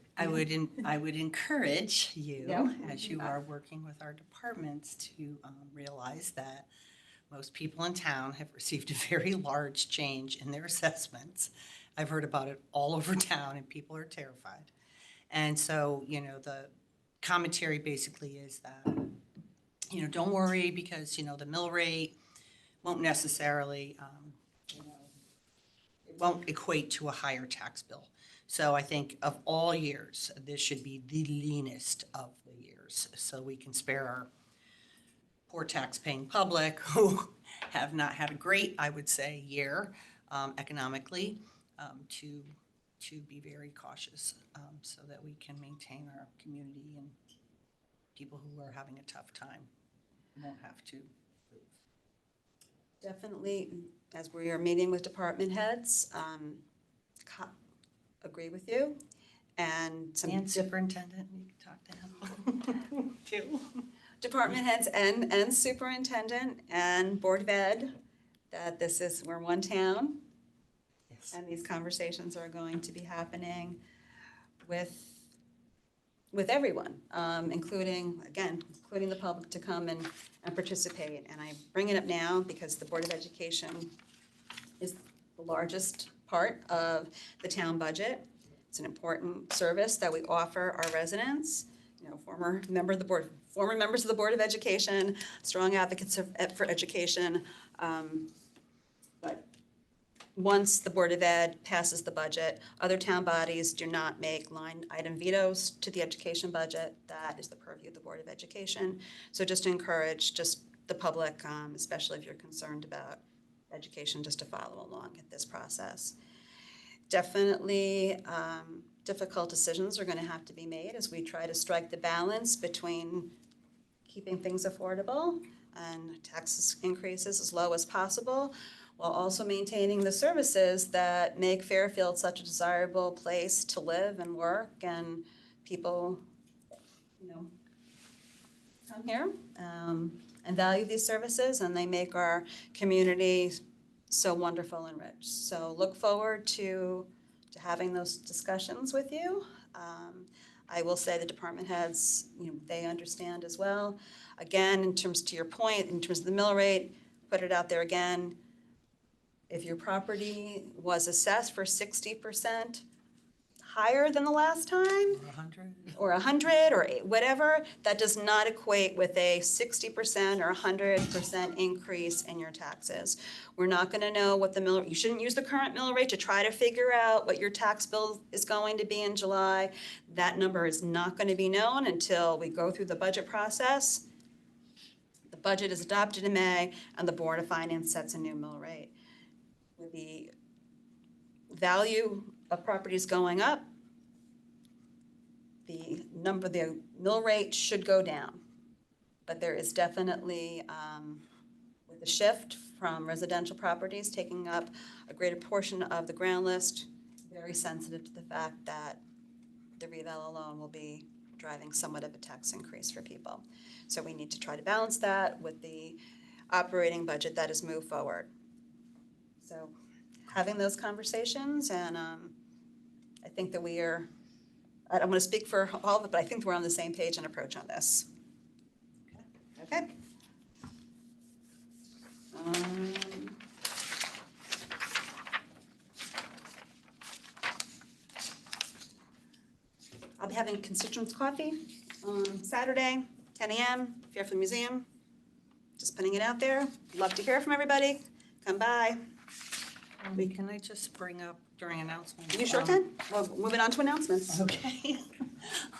encourage you, Yeah. as you are working with our departments, to realize that most people in town have received a very large change in their assessments. I've heard about it all over town and people are terrified. And so, the commentary basically is that, don't worry because, the mill rate won't necessarily, it won't equate to a higher tax bill. So I think of all years, this should be the leanest of the years, so we can spare our poor tax-paying public who have not had a great, I would say, year economically, to be very cautious so that we can maintain our community and people who are having a tough time won't have to move. Definitely, as we are meeting with department heads, agree with you. And some And superintendent, you can talk to him too. department heads and superintendent and Board of Ed, that we're one town. Yes. And these conversations are going to be happening with everyone, including the public to come and participate. And I bring it up now because the Board of Education is the largest part of the town budget. It's an important service that we offer our residents. Former members of the Board of Education, strong advocates for education. But once the Board of Ed passes the budget, other town bodies do not make line item vetoes to the education budget. That is the purview of the Board of Education. So just to encourage the public, especially if you're concerned about education, just to follow along at this process. Definitely difficult decisions are going to have to be made as we try to strike the balance between keeping things affordable and tax increases as low as possible, while also maintaining the services that make Fairfield such a desirable place to live and work, and people, come here and value these services, and they make our community so wonderful and rich. So look forward to having those discussions with you. I will say the department heads, they understand as well. Again, in terms to your point, in terms of the mill rate, put it out there again. If your property was assessed for 60% higher than the last time, 100. or 100 or whatever, that does not equate with a 60% or 100% increase in your taxes. We're not going to know what you shouldn't use the current mill rate to try to figure out what your tax bill is going to be in July. That number is not going to be known until we go through the budget process. The budget is adopted in May, and the Board of Finance sets a new mill rate. With the value of properties going up, the mill rate should go down. But there is definitely, with the shift from residential properties taking up a greater portion of the ground list, very sensitive to the fact that the reval alone will be driving somewhat of a tax increase for people. So we need to try to balance that with the operating budget that is moved forward. So having those conversations, and I think that I don't want to speak for all of it, but I think we're on the same page and approach on this. Okay. I'll be having constituents coffee on Saturday, 10 a.m., Fairfield Museum. Just putting it out there. Love to hear from everybody. Come by. Can I just bring up during announcements? You sure can. Well, moving on to announcements. Okay.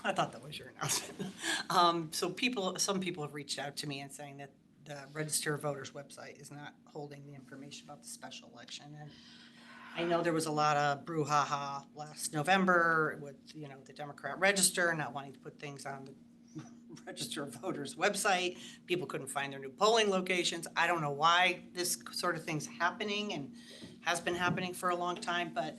I thought that was your announcement. Some people have reached out to me and saying that the Register of Voters website is not holding the information about the special election. And I know there was a lot of brouhaha last November with, the Democrat Register not wanting to put things on the Register of Voters website. People couldn't find their new polling locations. I don't know why this sort of thing's happening and has been happening for a long time, but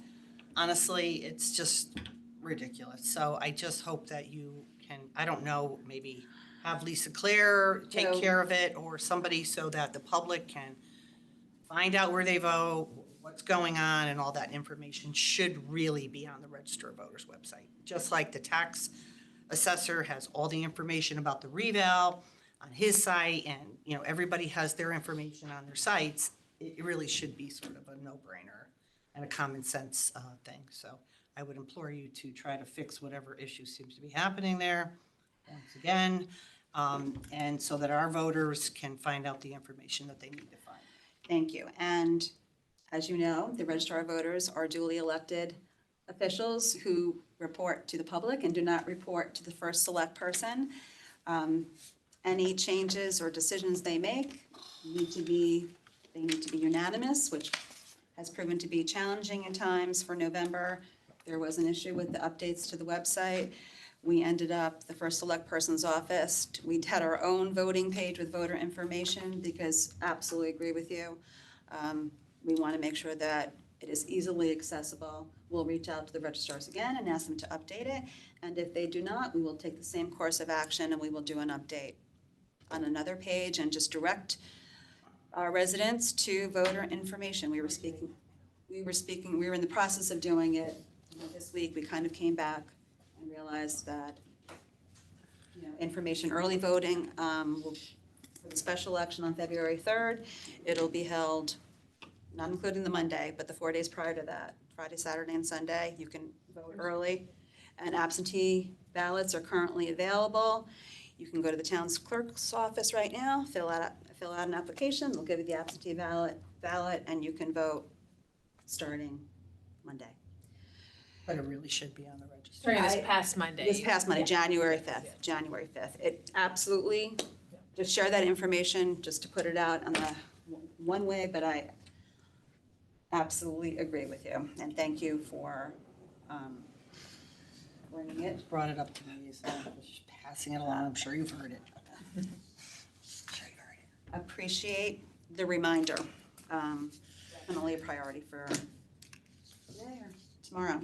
honestly, it's just ridiculous. So I just hope that you can, I don't know, maybe have Lisa Claire take care of it or somebody so that the public can find out where they vote, what's going on, and all that information should really be on the Register of Voters website. Just like the tax assessor has all the information about the reval, on his site and, you know, everybody has their information on their sites, it really should be sort of a no-brainer and a common sense thing. So I would implore you to try to fix whatever issue seems to be happening there, once again, and so that our voters can find out the information that they need to find. Thank you. And as you know, the registrar of voters are duly elected officials who report to the public and do not report to the first select person. Any changes or decisions they make need to be unanimous, which has proven to be challenging in times. For November, there was an issue with the updates to the website. We ended up, the first select person's office, we had our own voting page with voter information because absolutely agree with you. We want to make sure that it is easily accessible. We'll reach out to the registrars again and ask them to update it. And if they do not, we will take the same course of action and we will do an update on another page and just direct our residents to voter information. We were in the process of doing it this week. We kind of came back and realized that, you know, information early voting for the special election on February 3rd, it'll be held, not including the Monday, but the 4 days prior to that, Friday, Saturday, and Sunday. You can vote early. And absentee ballots are currently available. You can go to the town's clerk's office right now, fill out an application, they'll give you the absentee ballot, and you can vote starting Monday. But it really should be on the register. Sorry, this past Monday. This past Monday, January 5th, January 5th. It absolutely, just share that information, just to put it out on the one way, but I absolutely agree with you. And thank you for bringing it. Brought it up to me, so I'm just passing it along. I'm sure you've heard it. Appreciate the reminder. Definitely a priority for today or tomorrow.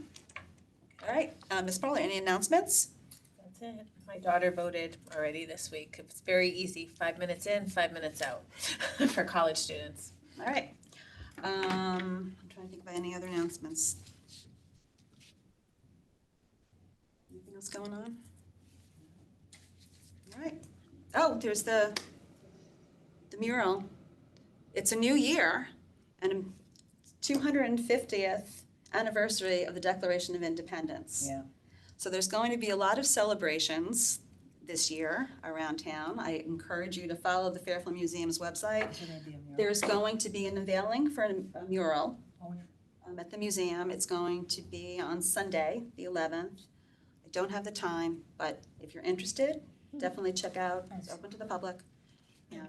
All right, Ms. Brawler, any announcements? That's it. My daughter voted already this week. It's very easy, 5 minutes in, 5 minutes out for college students. All right. I'm trying to think of any other announcements. Anything else going on? All right. Oh, there's the mural. It's a new year and 250th anniversary of the Declaration of Independence. Yeah. So there's going to be a lot of celebrations this year around town. I encourage you to follow the Fairfield Museum's website. There's going to be an unveiling for a mural at the museum. It's going to be on Sunday, the 11th. I don't have the time, but if you're interested, definitely check out. It's open to the public. And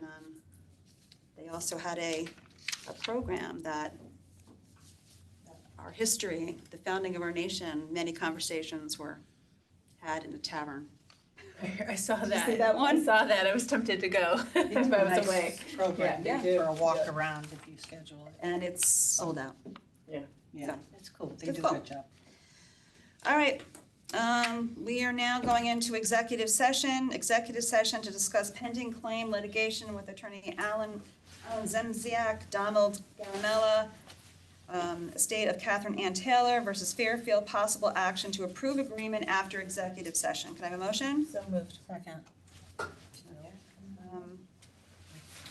they also had a program that our history, the founding of our nation, many conversations were had in a tavern. I saw Did you that. see that one? I saw that. I was tempted to go if I was Nice away. program Yeah. for a walk around if you schedule it. And it's sold out. Yeah, that's cool. They It's do a cool. good job. All right, we are now going into executive session to discuss pending claim litigation with Attorney Alan Zemziak, Donald Garamella, estate of Catherine Ann Taylor versus Fairfield, possible action to approve agreement after executive session. Can I have a motion? So moved. Second.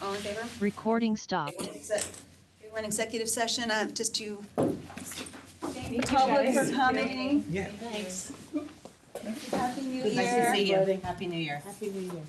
All in favor? Recording stopped. We're in executive session, just to thank you the public guys. for coming. Yeah. Thanks. Happy New Year. Nice to see you. Happy New Year. Happy New Year.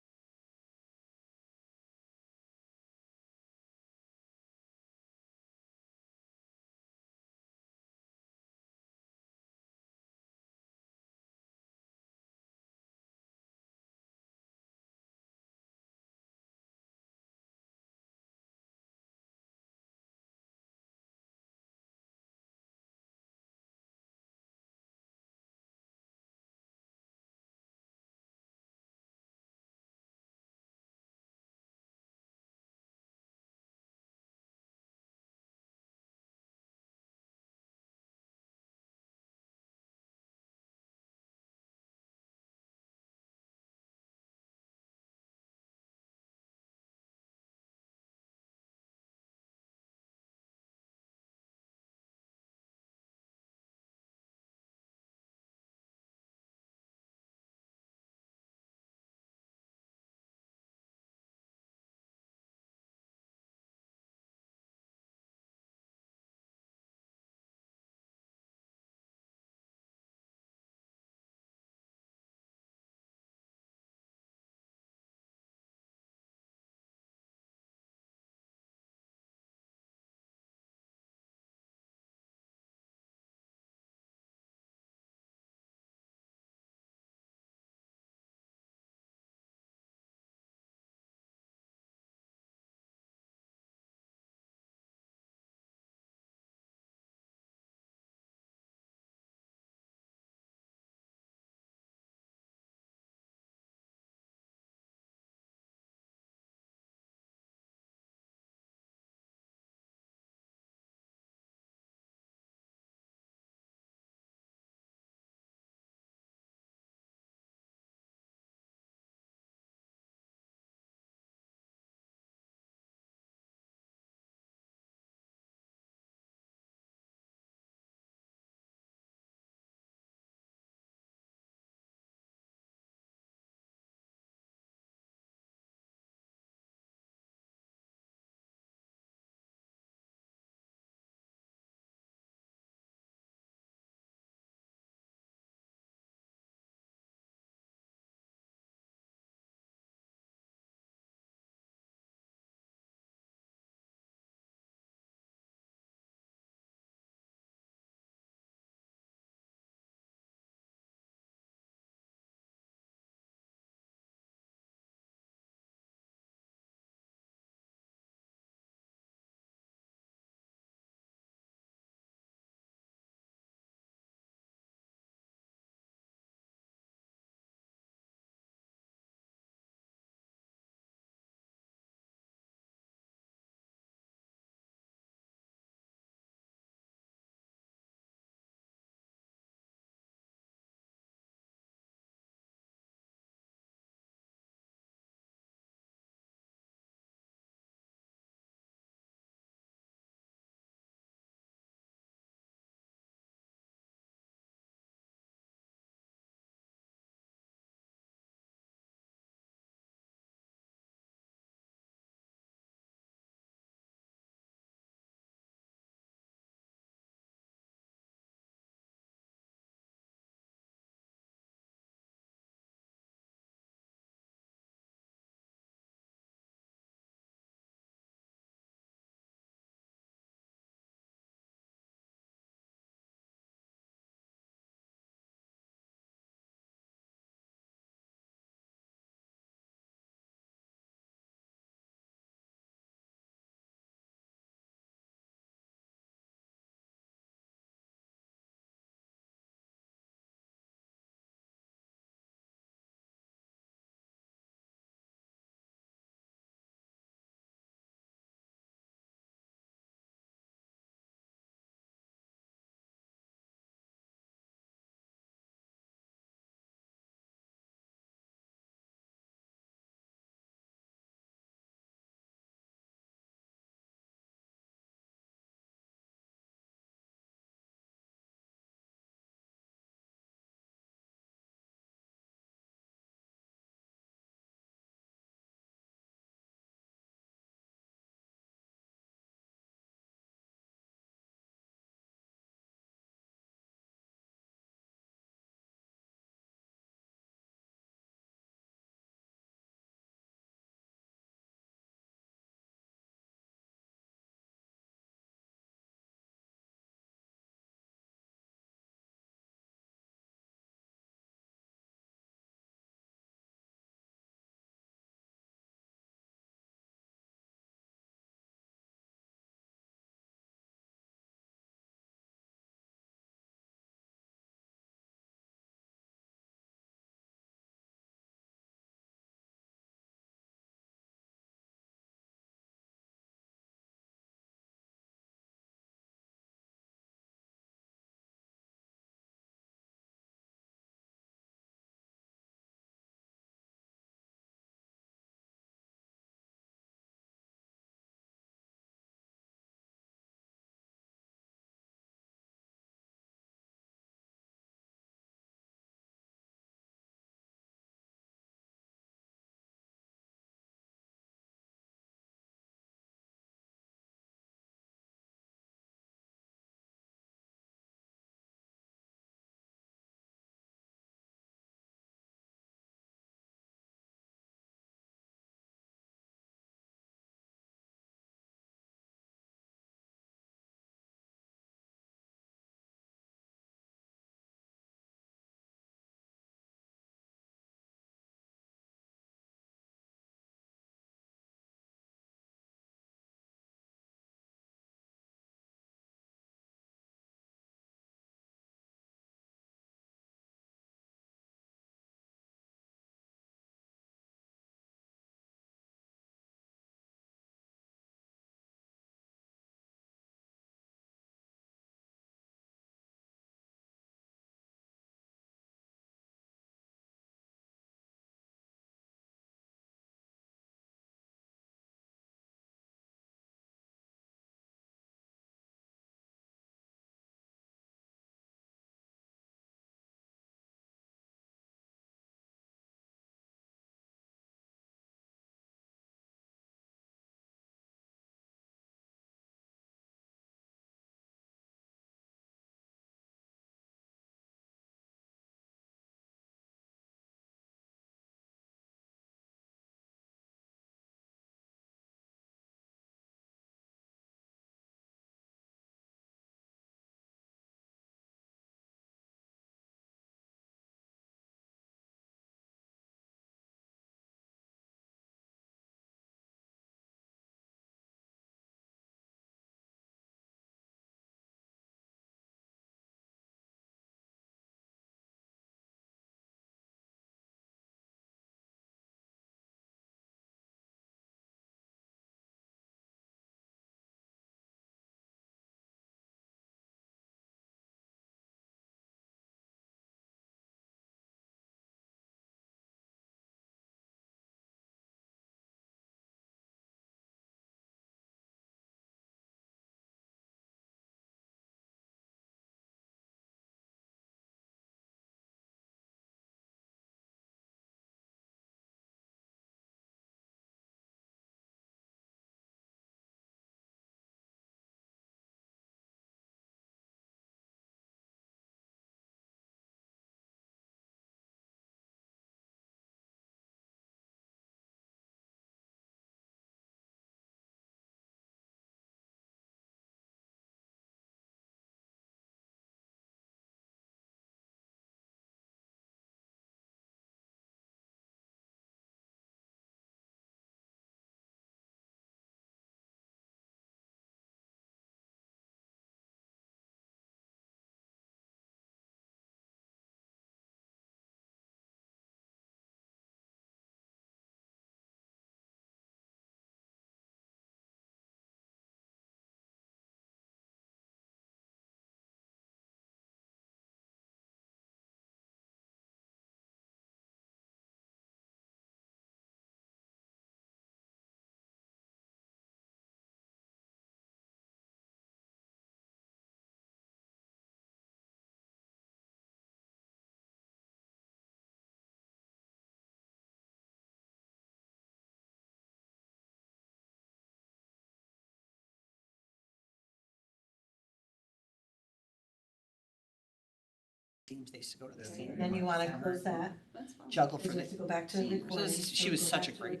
teams, they used to go to the same. Then you want to close that? That's fine. Juggle for We the have to go back to team. So recording. this is- She was such a great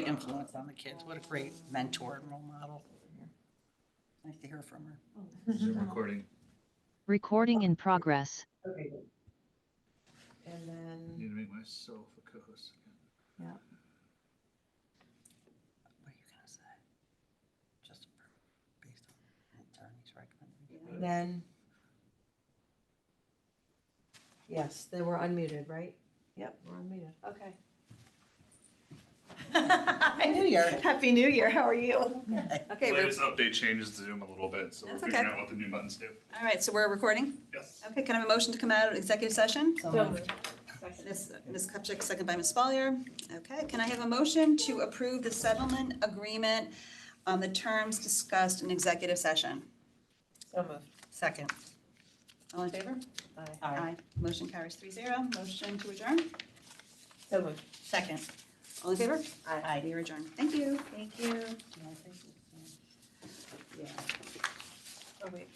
influence on the kids. What a great mentor and role model. Nice to hear from her. Zoom recording. Recording in progress. Okay, good. And then, Need to make myself a co-host again. What are you gonna say? Just based on attorney's recommendation. then. Yes, then we're unmuted, right? Yep, we're unmuted. Okay. Happy New Year. Happy New Year. How are you? Okay, we're, Latest update changes Zoom a little bit, so we're That's figuring okay. out what the new buttons do. all right, so we're recording? Yes. Okay, can I have a motion to come out of executive session? So moved. Ms. Kupchak, second by Ms. Spalier. Okay, can I have a motion to approve the settlement agreement on the terms discussed in executive session? So moved. Second. All in favor? Aye. Motion carries 3-0. Motion to adjourn? So moved. Second. All in favor? Aye. We are adjourned. Thank you. Thank you. Yeah. Oh, wait.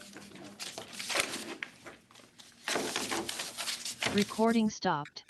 Recording stopped.